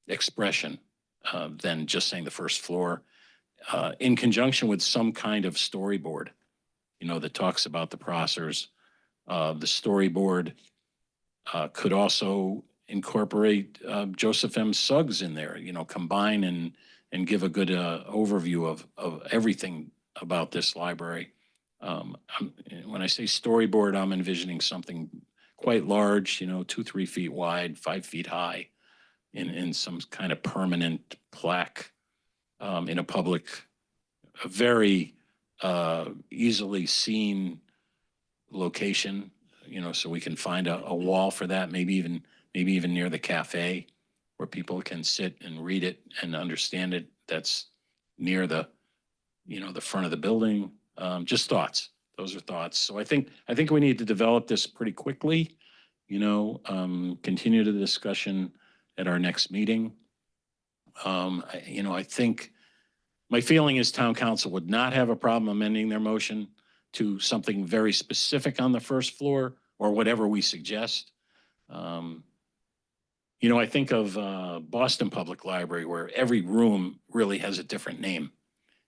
expression than just saying the first floor, in conjunction with some kind of storyboard, that talks about the Prossers. The storyboard could also incorporate Joseph M. Suggs in there, combine and give a good overview of everything about this library. When I say storyboard, I'm envisioning something quite large, 2-3 feet wide, 5 feet high, in some kind of permanent plaque in a very easily seen location, so we can find a wall for that, maybe even near the cafe where people can sit and read it and understand it. That's near the front of the building. Just thoughts. Those are thoughts. So I think we need to develop this pretty quickly, continue the discussion at our next meeting. I think my feeling is town council would not have a problem amending their motion to something very specific on the first floor or whatever we suggest. I think of Boston Public Library, where every room really has a different name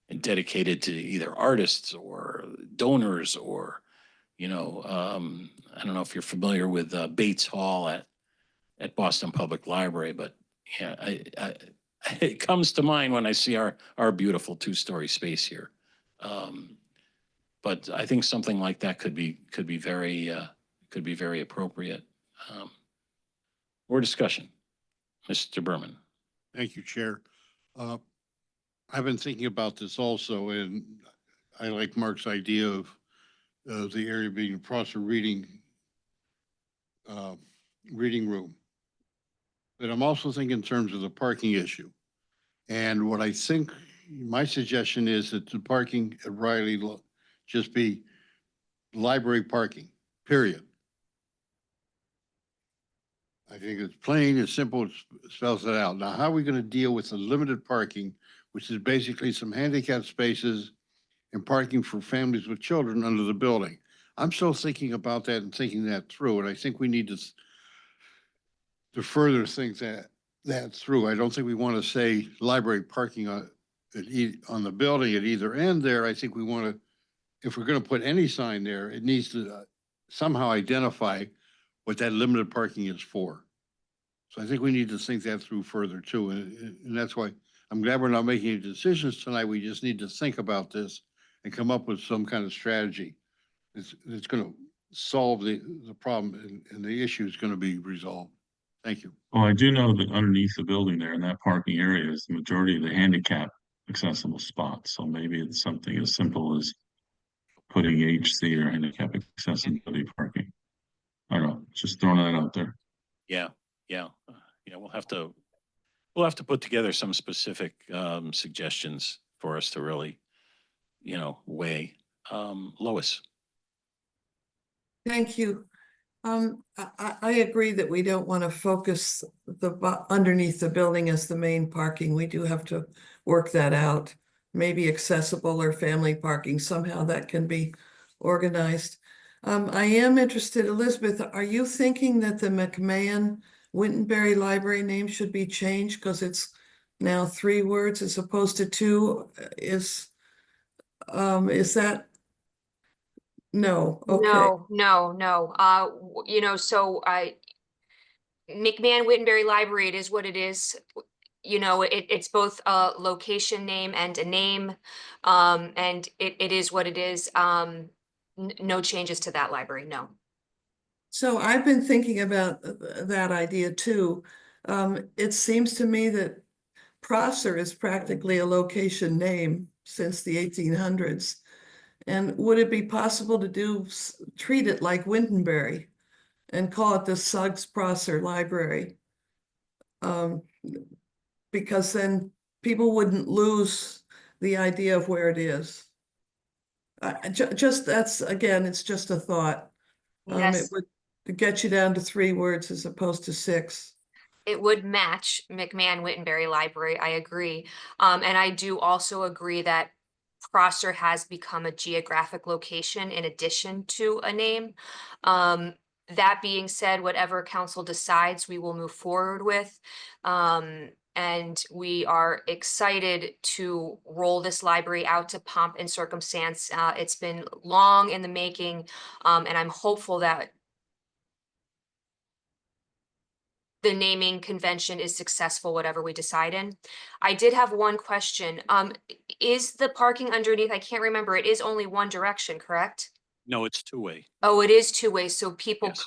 and dedicated to either artists or donors or, I don't know if you're familiar with Bates Hall at Boston Public Library, but yeah, it comes to mind when I see our beautiful two-story space here. But I think something like that could be very appropriate. More discussion, Mr. Berman. Thank you, Chair. I've been thinking about this also, and I like Mark's idea of the area being a Prosser reading room. But I'm also thinking in terms of the parking issue. And what I think, my suggestion is that the parking at Riley just be library parking, period. I think it's plain, it's simple, it spells it out. Now, how are we going to deal with the limited parking, which is basically some handicap spaces and parking for families with children under the building? I'm still thinking about that and thinking that through, and I think we need to further think that through. I don't think we want to say library parking on the building at either end there. I think we want to, if we're going to put any sign there, it needs to somehow identify what that limited parking is for. So I think we need to think that through further too. And that's why I'm glad we're not making any decisions tonight. We just need to think about this and come up with some kind of strategy. It's going to solve the problem and the issue is going to be resolved. Thank you. Well, I do know that underneath the building there in that parking area is the majority of the handicap accessible spots. So maybe it's something as simple as putting HC or handicap accessibility parking. I don't know, just throwing that out there. Yeah. We'll have to put together some specific suggestions for us to really, weigh. Lois. Thank you. I agree that we don't want to focus underneath the building as the main parking. We do have to work that out. Maybe accessible or family parking, somehow that can be organized. I am interested, Elizabeth, are you thinking that the McMahon Wintonberry Library name should be changed because it's now 3 words as opposed to 2? Is that? No, okay. No. You know, so McMahon Wittenberry Library, it is what it is. You know, it's both a location name and a name. And it is what it is. No changes to that library, no. So I've been thinking about that idea too. It seems to me that Prosser is practically a location name since the 1800s. And would it be possible to treat it like Wintonberry and call it the Suggs Prosser Library? Because then people wouldn't lose the idea of where it is. Just that's, again, it's just a thought. Yes. It would get you down to 3 words as opposed to 6. It would match McMahon Wittenberry Library, I agree. And I do also agree that Prosser has become a geographic location in addition to a name. That being said, whatever council decides, we will move forward with. And we are excited to roll this library out to pomp and circumstance. It's been long in the making, and I'm hopeful that the naming convention is successful, whatever we decide in. I did have one question. Is the parking underneath, I can't remember, it is only one direction, correct? No, it's 2-way. Oh, it is 2 ways, so people Yes.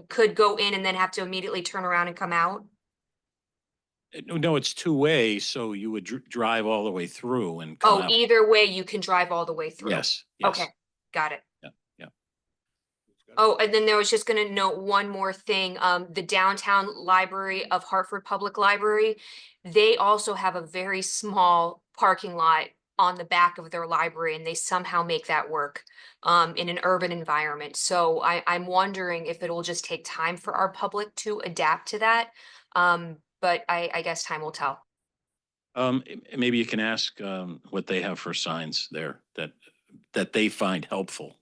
could go in and then have to immediately turn around and come out? No, it's 2-way, so you would drive all the way through and come Oh, out. either way, you can drive all the way through? Yes, Okay, yes. got it. Yeah, yeah. Oh, and then there was just gonna note one more thing, the Downtown Library of Hartford Public Library, they also have a very small parking lot on the back of their library, and they somehow make that work, in an urban environment. So I'm wondering if it'll just take time for our public to adapt to that. But I guess time will tell. Maybe you can ask, what they have for signs there that they find helpful.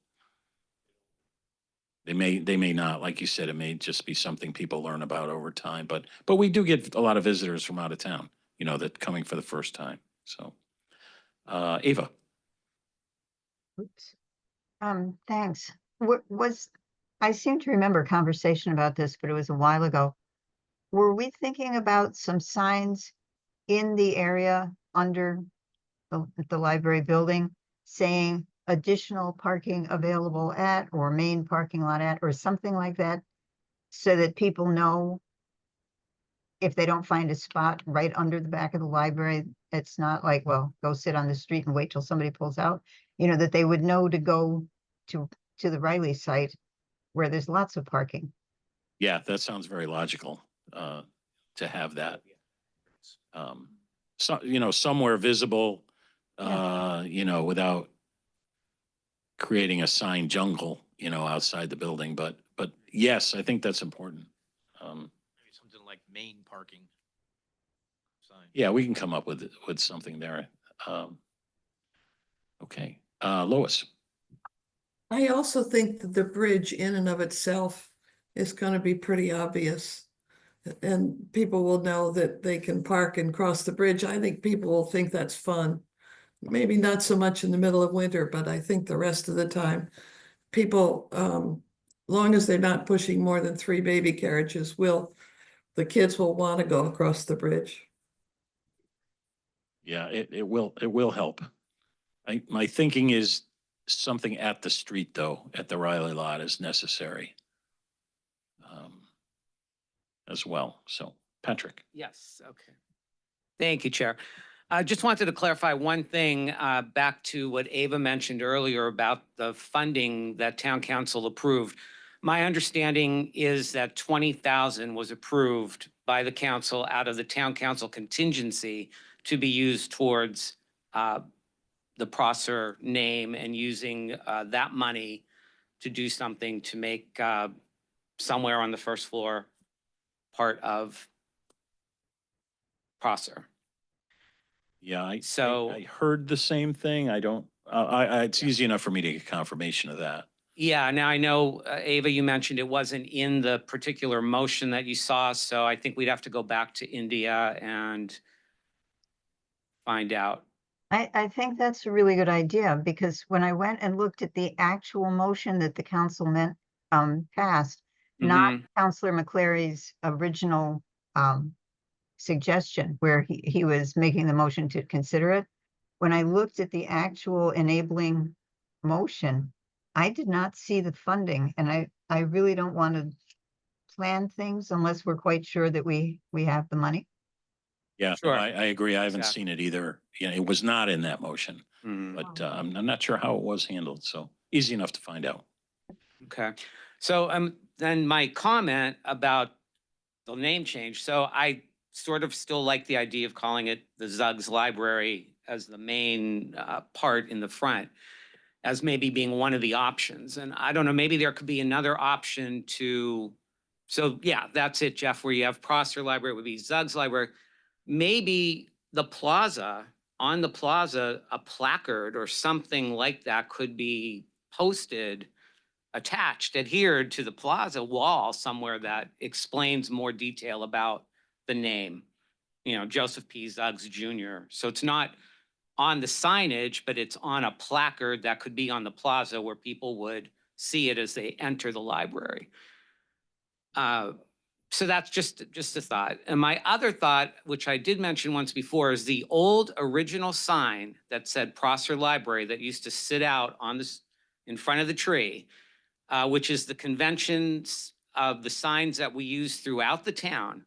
They may not, like you said, it may just be something people learn about over time, but we do get a lot of visitors from out of town, you know, that coming for the first time. So, Ava. Oops. Thanks. I seem to remember a conversation about this, but it was a while ago. Were we thinking about some signs in the area under the library building saying additional parking available at, or main parking lot at, or something like that, so that people know if they don't find a spot right under the back of the library, it's not like, well, go sit on the street and wait till somebody pulls out, you know, that they would know to go to the Riley site where there's lots of parking. Yeah, that sounds very logical, to have that. So, you know, somewhere visible, you know, without creating a sign jungle, you know, outside the building, but yes, I think that's important. Maybe something like main parking sign. Yeah, we can come up with something there. Okay, Lois. I also think that the bridge in and of itself is going to be pretty obvious. And people will know that they can park and cross the bridge. I think people will think that's fun. Maybe not so much in the middle of winter, but I think the rest of the time, people, long as they're not pushing more than 3 baby carriages, the kids will want to go across the bridge. Yeah, it will help. My thinking is something at the street though, at the Riley lot is necessary. As well. So Patrick. Yes, okay. Thank you, Chair. I just wanted to clarify one thing, back to what Ava mentioned earlier about the funding that town council approved. My understanding is that 20,000 was approved by the council out of the town council contingency to be used towards the Prosser name, and using that money to do something to make somewhere on the first floor part of Prosser. Yeah, So- I heard the same thing. I don't it's easy enough for me to get confirmation of that. Yeah, now I know, Ava, you mentioned it wasn't in the particular motion that you saw, so I think we'd have to go back to India and find out. I think that's a really good idea, because when I went and looked at the actual motion that the council passed, not Mhm. Counselor McClary's original, suggestion where he was making the motion to consider it. When I looked at the actual enabling motion, I did not see the funding, and I really don't want to plan things unless we're quite sure that we have the money. Yeah, no, Sure. I agree. I haven't Exactly. seen it either. Yeah, it was not in that motion, Mhm. but I'm not sure how it was handled. So easy enough to find out. Okay, so then my comment about the name change. So I sort of still like the idea of calling it the Zuggs Library as the main part in the front, as maybe being one of the options. And I don't know, maybe there could be another option to. So yeah, that's it, Jeff. Where you have Prosser Library, it would be Zuggs Library. Maybe the plaza, on the plaza, a placard or something like that could be posted, attached, adhered to the plaza wall somewhere that explains more detail about the name, you know, Joseph P. Zuggs Jr. So it's not on the signage, but it's on a placard that could be on the plaza where people would see it as they enter the library. So that's just a thought. And my other thought, which I did mention once before, is the old original sign that said Prosser Library that used to sit out on this in front of the tree, which is the conventions of the signs that we use throughout the town.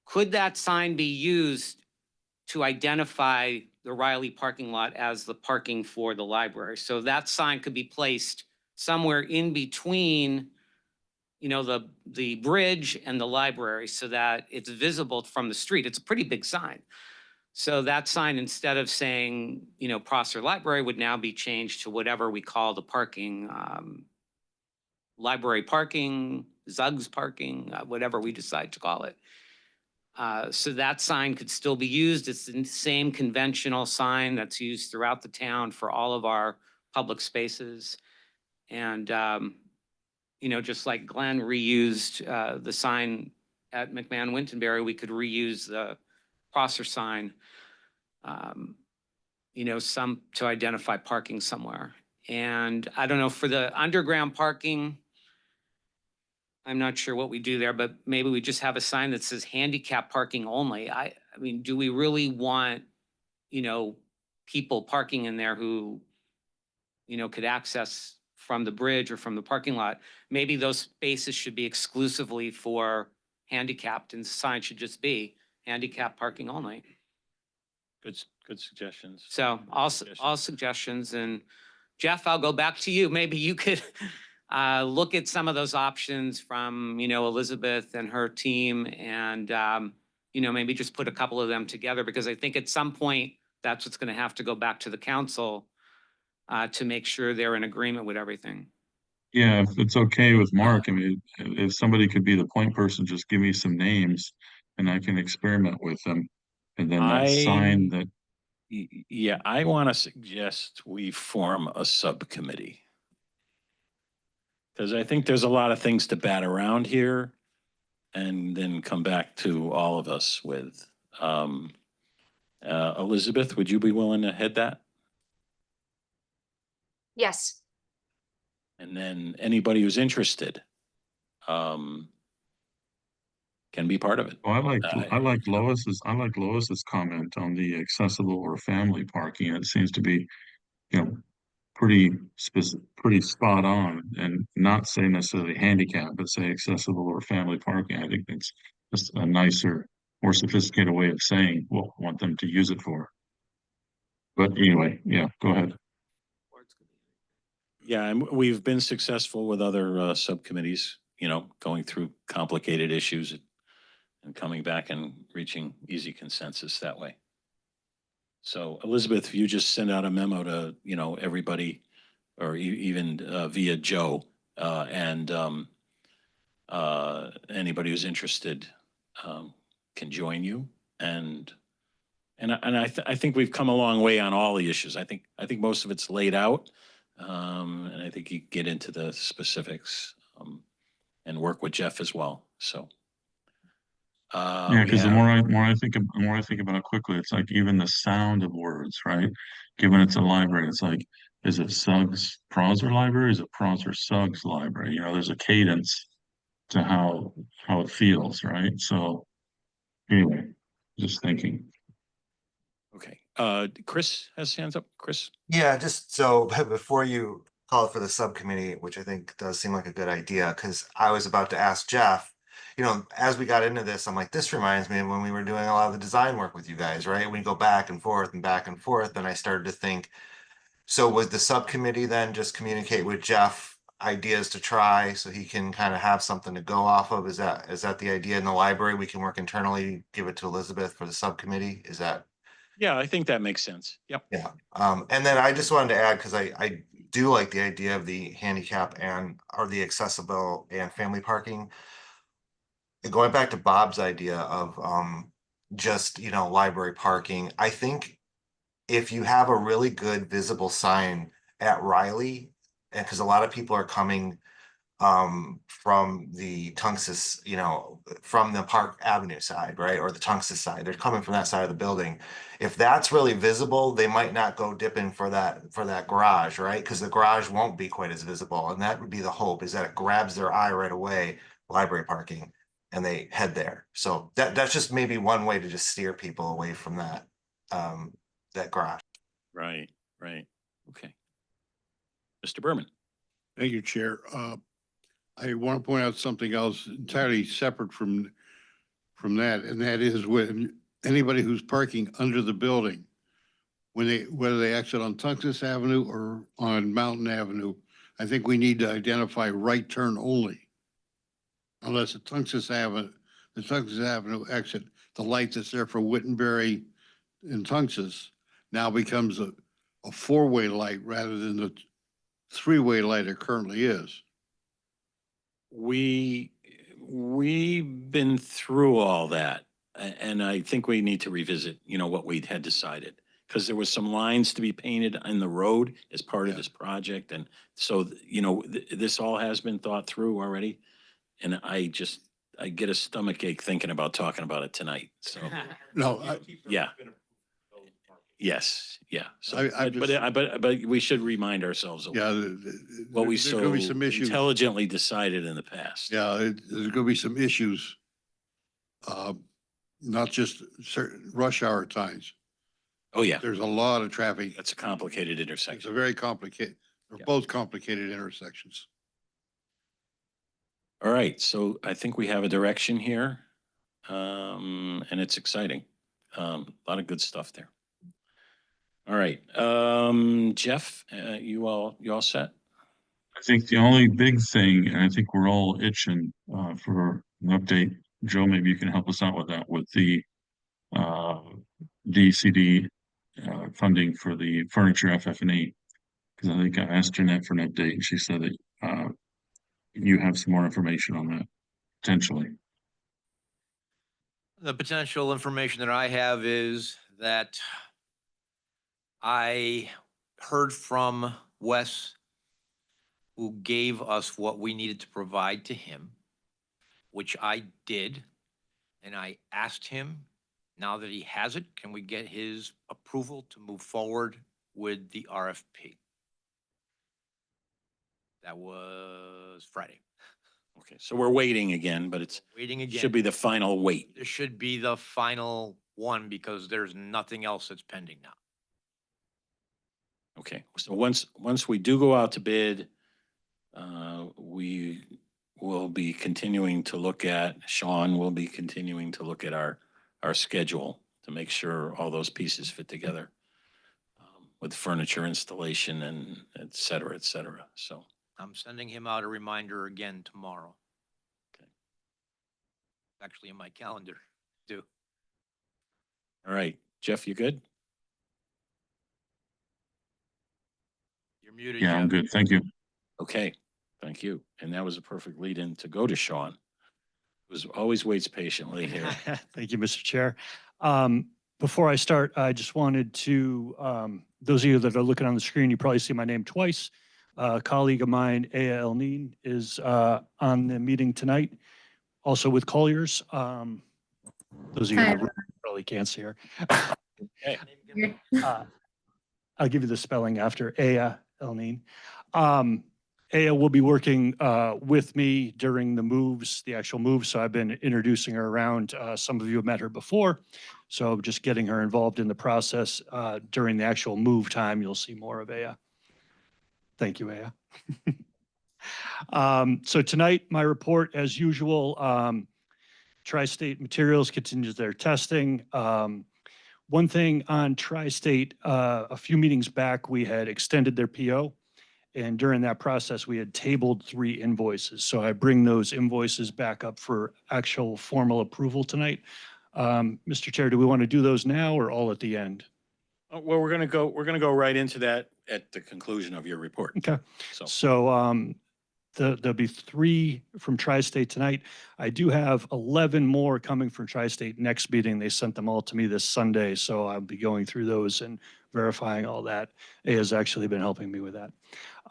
Could that sign be used to identify the Riley parking lot as the parking for the library? So that sign could be placed somewhere in between, you know, the bridge and the library so that it's visible from the street. It's a pretty big sign. So that sign, instead of saying, you know, Prosser Library, would now be changed to whatever we call the parking, library parking, Zuggs parking, whatever we decide to call it. So that sign could still be used. It's the same conventional sign that's used throughout the town for all of our public spaces. And, you know, just like Glenn reused the sign at McMahon Wintonberry, we could reuse the Prosser sign, you know, some to identify parking somewhere. And I don't know, for the underground parking, I'm not sure what we do there, but maybe we just have a sign that says handicap parking only. I mean, do we really want, you know, people parking in there who, you know, could access from the bridge or from the parking lot? Maybe those spaces should be exclusively for handicapped, and the sign should just be handicap parking only. Good suggestions. So all suggestions. And Jeff, I'll go back to you. Maybe you could look at some of those options from, you know, Elizabeth and her team, and, you know, maybe just put a couple of them together, because I think at some point that's what's going to have to go back to the council to make sure they're in agreement with everything. Yeah, if it's okay with Mark, I mean, if somebody could be the point person, just give me some names and I can experiment with them. And then that sign that, Yeah, I want to suggest we form a subcommittee. Because I think there's a lot of things to bat around here and then come back to all of us with. Elizabeth, would you be willing to head that? Yes. And then anybody who's interested can be part of it. oh, I like Lois's comment on the accessible or family parking. It seems to be, you know, pretty spot on, and not say necessarily handicap, but say accessible or family parking. I think that's just a nicer, more sophisticated way of saying what we want them to use it for. But anyway, yeah, go ahead. Yeah, and we've been successful with other subcommittees, you know, going through complicated issues and coming back and reaching easy consensus that way. So Elizabeth, if you just send out a memo to, you know, everybody, or even via Joe, and anybody who's interested can join you, and I think we've come a long way on all the issues. I think most of it's laid out. And I think you get into the specifics, and work with Jeff as well, so. Yeah, we because the have- more I think, the more I think about it quickly, it's like even the sound of words, right? Given it's a library, it's like, is it Suggs Prosser Library? Is it Prosser Suggs Library? You know, there's a cadence to how it feels, right? So anyway, just thinking. Okay, Chris has his hands up. Chris? Yeah, just so before you call for the subcommittee, which I think does seem like a good idea, because I was about to ask Jeff, you know, as we got into this, I'm like, this reminds me of when we were doing a lot of the design work with you guys, right? We go back and forth and back and forth, and I started to think, so would the subcommittee then just communicate with Jeff ideas to try so he can kind of have something to go off of? Is that the idea in the library? We can work internally, give it to Elizabeth for the subcommittee? Is that? Yeah, I think that makes sense. Yep. Yeah, and then I just wanted to add, because I do like the idea of the handicap or the accessible and family parking. And going back to Bob's idea of just, you know, library parking, I think if you have a really good visible sign at Riley, and because a lot of people are coming from the Tungus, you know, from the Park Avenue side, right? Or the Tungus side. They're coming from that side of the building. If that's really visible, they might not go dipping for that garage, right? Because the garage won't be quite as visible. And that would be the hope, is that it grabs their eye right away, library parking, and they head there. So that's just maybe one way to just steer people away from that garage. Right, right. Okay. Mr. Berman? Thank you, Chair. I want to point out something else entirely separate from that, and that is when anybody who's parking under the building, whether they exit on Tungus Avenue or on Mountain Avenue, I think we need to identify right turn only. Unless the Tungus Avenue exit, the light that's there for Wittenberry and Tungus now becomes a four-way light rather than the three-way light it currently is. We've been through all that, and I think we need to revisit, you know, what we had decided. Because there was some lines to be painted in the road as part of this project, and so, you know, this all has been thought through already. And I get a stomach ache thinking about talking about it tonight, so, No, yeah. Yes, yeah, so, I but just- but we should remind ourselves of Yeah, what we there's so gonna be some issues. intelligently decided in the past. Yeah, there's gonna be some issues. Not just certain rush hour times. Oh, yeah, There's a lot of traffic. that's a complicated It's intersection. a very complicated, they're Yeah. both complicated intersections. All right, so I think we have a direction here, and it's exciting. A lot of good stuff there. All right, Jeff, you all set? I think the only big thing, and I think we're all itching for an update. Joe, maybe you can help us out with that, with the DCD funding for the furniture FF&E. Because I think I asked Jeanette for an update, and she said that you have some more information on that, potentially. The potential information that I have is that I heard from Wes, who gave us what we needed to provide to him, which I did. And I asked him, now that he has it, can we get his approval to move forward with the RFP? That was Friday. Okay, so we're waiting again, but it's, Waiting again. should be the final wait. This should be the final one because there's nothing else that's pending now. Okay, so once we do go out to bid, we will be continuing to look at, Sean will be continuing to look at our schedule to make sure all those pieces fit together, with furniture installation and et cetera, so. I'm sending him out a reminder again tomorrow. Okay. Actually in my calendar, too. All right, Jeff, you good? You're muted, Yeah, I'm Jeff. good. Thank you. Okay, thank you. And that was a perfect lead in to go to Sean, who's always waits patiently here. Thank you, Mr. Chair. Before I start, I just wanted to, those of you that are looking on the screen, you probably see my name twice. A colleague of mine, Aya El Neen, is on the meeting tonight, also with Colliers. Those of you in the room probably can't see her. Hey, I'll give you the spelling after Aya El Neen. Aya will be working with me during the moves, the actual moves. So I've been introducing her around. Some of you have met her before. So just getting her involved in the process during the actual move time, you'll see more of Aya. Thank you, Aya. So tonight, my report, as usual, Tri-State Materials continues their testing. One thing on Tri-State, a few meetings back, we had extended their PO. And during that process, we had tabled 3 invoices. So I bring those invoices back up for actual formal approval tonight. Mr. Chair, do we want to do those now or all at the end? Well, we're gonna go right into that at the conclusion of your report. Okay. So, So there'll be 3 from Tri-State tonight. I do have 11 more coming from Tri-State next meeting. They sent them all to me this Sunday, so I'll be going through those and verifying all that. A has actually been helping me with that.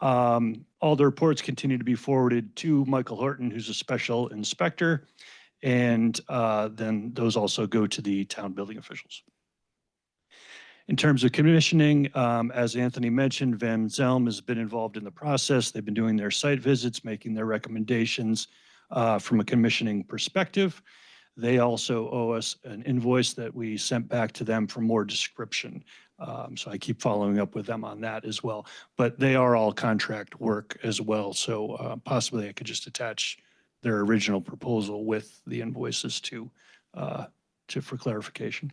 All the reports continue to be forwarded to Michael Horton, who's a special inspector, and then those also go to the town building officials. In terms of commissioning, as Anthony mentioned, Van Zelm has been involved in the process. They've been doing their site visits, making their recommendations from a commissioning perspective. They also owe us an invoice that we sent back to them for more description. So I keep following up with them on that as well. But they are all contract work as well. So possibly I could just attach their original proposal with the invoices for clarification.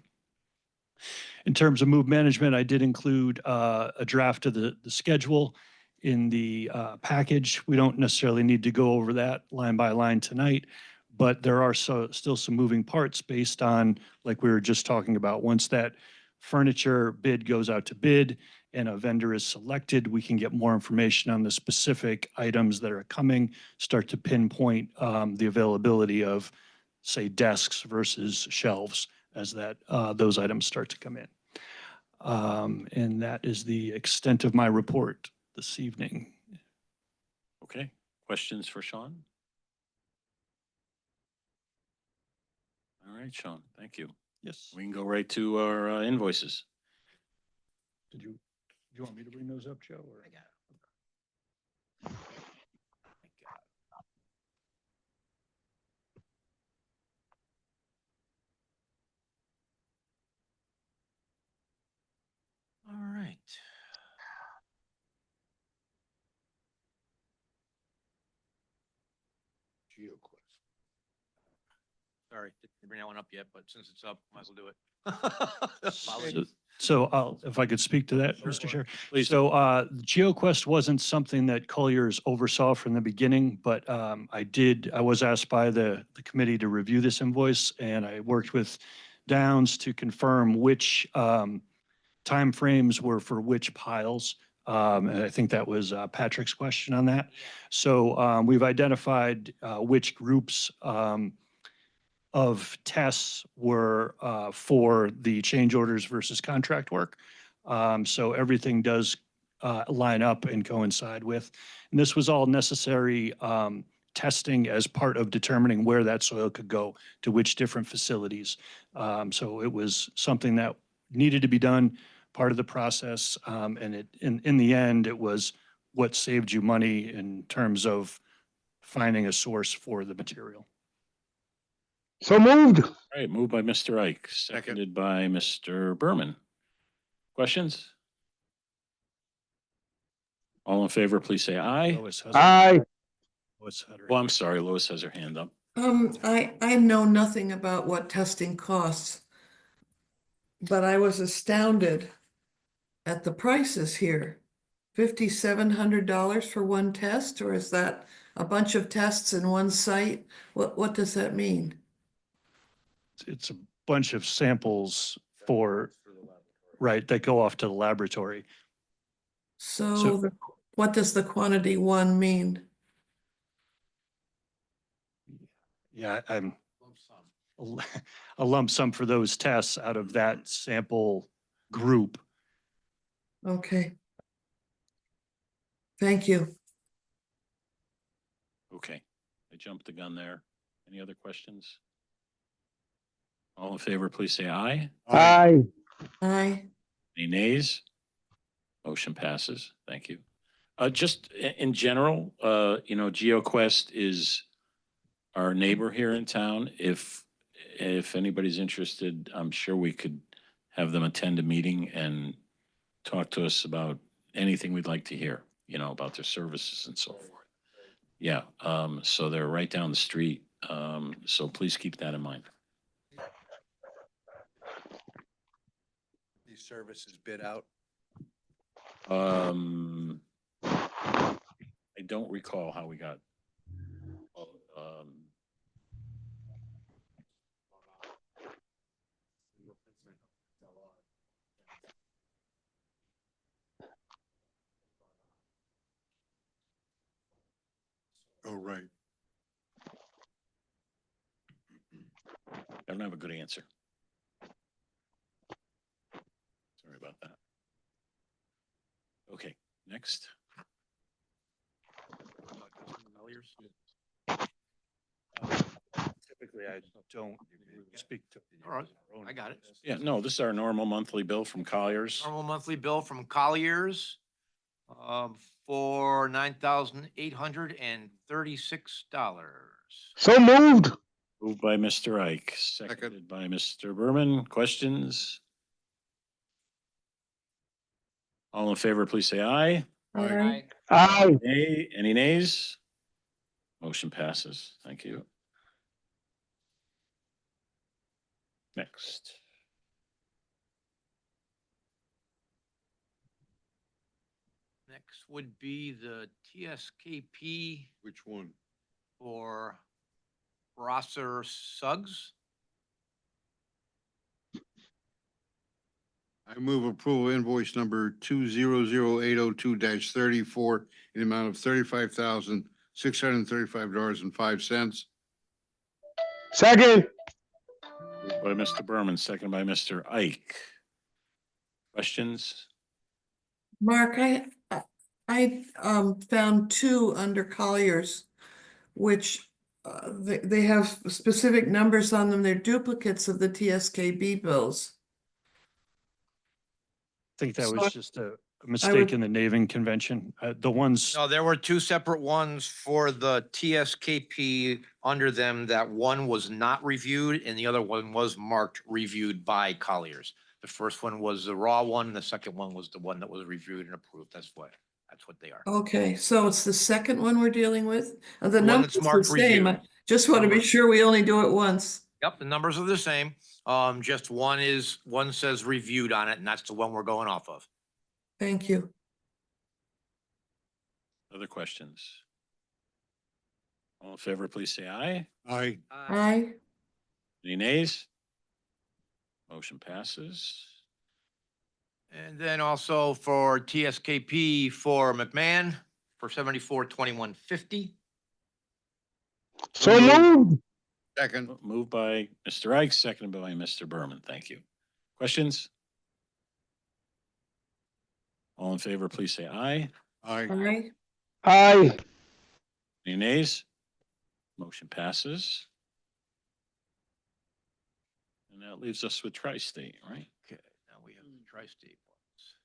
In terms of move management, I did include a draft of the schedule in the package. We don't necessarily need to go over that line by line tonight, but there are still some moving parts based on, like we were just talking about, once that furniture bid goes out to bid and a vendor is selected, we can get more information on the specific items that are coming, start to pinpoint the availability of, say, desks versus shelves as those items start to come in. And that is the extent of my report this evening. okay. Questions for Sean? All right, Sean, thank you. Yes. We can go right to our invoices. Do you want me to bring those up, Joe? Or? All right. Sorry, didn't bring that one up yet, but since it's up, might as well do it. Apologies. So if I could speak to that, Sure. Mr. Chair. Please. So GeoQuest wasn't something that Colliers oversaw from the beginning, but I was asked by the committee to review this invoice, and I worked with Downs to confirm which timeframes were for which piles. And I think that was Patrick's question on that. So we've identified which groups of tests were for the change orders versus contract work. So everything does line up and coincide with. And this was all necessary testing as part of determining where that soil could go to which different facilities. So it was something that needed to be done, part of the process. And in the end, it was what saved you money in terms of finding a source for the material. So moved. All right, moved by Mr. Ike, seconded by Mr. Berman. Questions? All in favor, please say aye. Lois has Aye. Lois had her Oh, I'm sorry, Lois has her hand up. I know nothing about what testing costs, but I was astounded at the prices here. $5,700 for one test, or is that a bunch of tests in one site? What does that mean? It's a bunch of samples right, that go off to the laboratory. So what does the quantity 1 mean? Yeah, a lump sum for those tests out of that sample group. Okay. Thank you. Okay, I jumped the gun there. Any other questions? All in favor, please say aye. Aye. Aye. Any nays? Motion passes. Thank you. Just in general, GeoQuest is our neighbor here in town. If anybody's interested, I'm sure we could have them attend a meeting and talk to us about anything we'd like to hear, about their services and so forth. Yeah, so they're right down the street. So please keep that in mind. These services bid out. I don't recall how we got. Oh, right. I don't have a good answer. Sorry about that. Okay, next. Typically, I don't speak to. All right, I got it. Yeah, no, this is our normal monthly bill from Colliers. Normal monthly bill from Colliers for $9,836. So moved. Moved by Mr. Ike, seconded by Mr. Berman. Questions? All in favor, please say aye. Aye. Aye. Nay, any nays? Motion passes. Thank you. Next. Next would be the TSKP Which one? for Rosser Suggs. I move approval invoice number 200802-34 in the amount of $35,635.05. Second. Moved by Mr. Berman, seconded by Mr. Ike. Questions? Mark, I found two under Colliers, which they have specific numbers on them. They're duplicates of the TSKB bills. I think that So was just a mistake in the naming convention. The ones, No, there were two separate ones for the TSKP under them. That one was not reviewed and the other one was marked reviewed by Colliers. The first one was the raw one. The second one was the one that was reviewed and approved. That's what they are. Okay, so it's the second one we're dealing with? The one number's that's the marked same. I reviewed. just want to be Numbers- sure we only do it once. Yep, the numbers are the same. Just one says reviewed on it and that's the one we're going off of. Thank you. Other questions? All in favor, please say aye. Aye. Aye. Any nays? Motion passes. And then also for TSKP for McMahon for 742150. So moved. Second. Moved by Mr. Ike, seconded by Mr. Berman. Thank you. Questions? All in favor, please say aye. Aye. Aye. Aye. Any nays? Motion passes. And that leaves us with Tri-State, right? Okay, now we have the tri-state ones.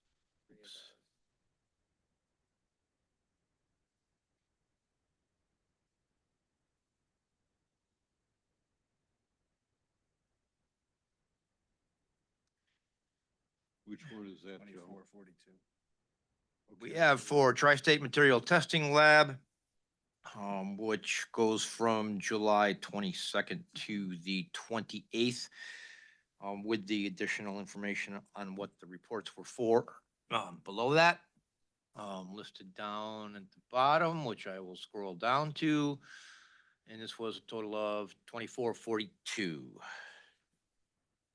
Which one is that, Joe? 2442. We have for Tri-State Material Testing Lab, which goes from July 22nd to the 28th, with the additional information on what the reports were for. Below that, listed down at the bottom, which I will scroll down to, and this was a total of 2442.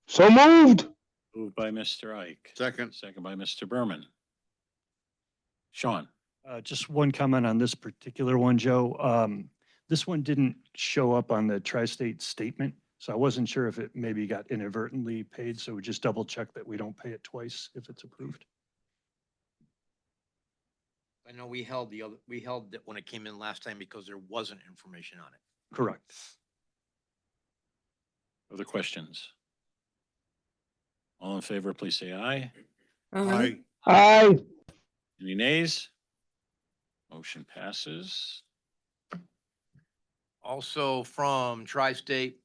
So moved. Moved by Mr. Ike. Second. Second by Mr. Berman. Sean? just one comment on this particular one, Joe. This one didn't show up on the tri-state statement So I wasn't sure if it maybe got inadvertently paid, so we just double check that we don't pay it twice if it's approved. I know we held it when it came in last time because there wasn't information on it. Correct. Other questions? All in favor, please say aye. Aye. Aye. Any nays? Motion passes. Also from Tri-State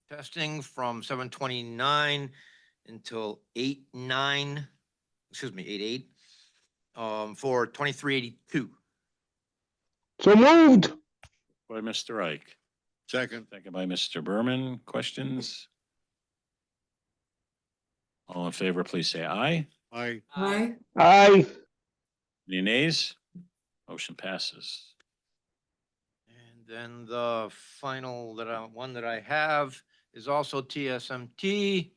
testing from 7/29 until 8/9, excuse me, 8/8, for 2382. So moved. By Mr. Ike, Second. second by Mr. Berman. Questions? All in favor, please say aye. Aye. Aye. Aye. Any nays? Motion passes. And then the final one that I have is also TSMT.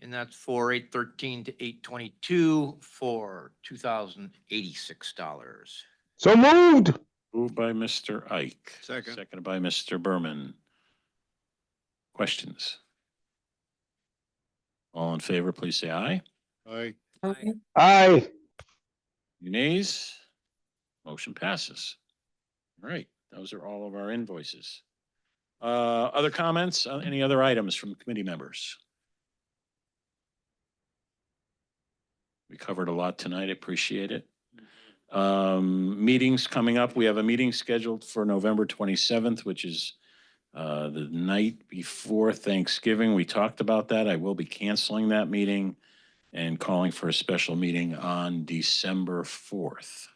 And that's for 8/13 to 8/22 for $2,086. So moved. Moved by Mr. Ike. Second. Seconded by Mr. Berman. Questions? All in favor, please say aye. Aye. Aye. Aye. Any nays? Motion passes. All right, those are all of our invoices. Other comments? Any other items from committee members? We covered a lot tonight. I appreciate it. Meetings coming up. We have a meeting scheduled for November 27th, which is the night before Thanksgiving. We talked about that. I will be canceling that meeting and calling for a special meeting on December 4th.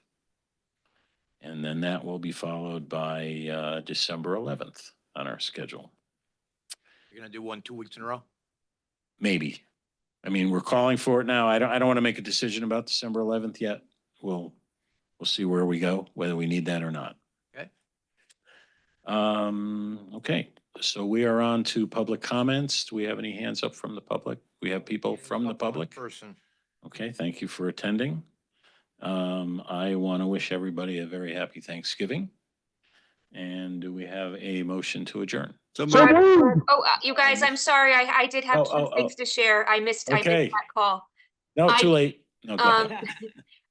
And then that will be followed by December 11th on our schedule. You're gonna do one 2 weeks in a row? Maybe. I mean, we're calling for it now. I don't want to make a decision about December 11th yet. We'll see where we go, whether we need that or not. Okay. Okay, so we are on to public comments. Do we have any hands up from the public? We have people from the public? Person. Okay, thank you for attending. I want to wish everybody a very happy Thanksgiving. And do we have a motion to adjourn? So moved. Oh, you guys, I'm sorry. I did have two things to share. I missed Okay. that call. No, I- too late. No, go ahead.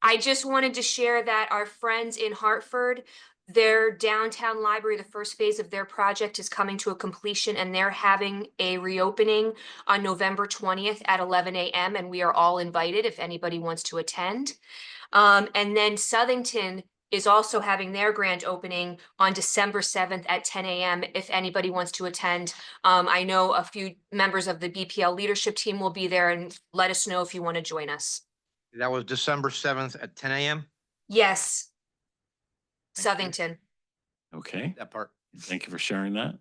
I just wanted to share that our friends in Hartford, their downtown library, the first phase of their project is coming to a completion and they're having a reopening on November 20th at 11 a.m. and we are all invited if anybody wants to attend. And then Southington is also having their grand opening on December 7th at 10 a.m. if anybody wants to attend. I know a few members of the BPL leadership team will be there and let us know if you want to join us. That was December 7th at 10 a.m.? Yes. Thank you. Southington. Okay, That part. thank you for sharing that.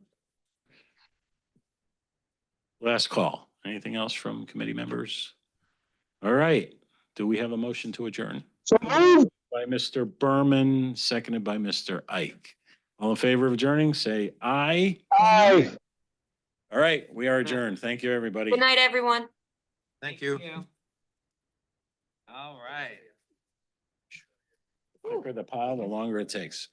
Last call. Anything else from committee members? All right, do we have a motion to adjourn? So moved. By Mr. Berman, seconded by Mr. Ike. All in favor of adjourning, say aye. Aye. All right, we are adjourned. Thank you, everybody. Good night, everyone. Thank you. All right. The quicker the pile, the longer it takes.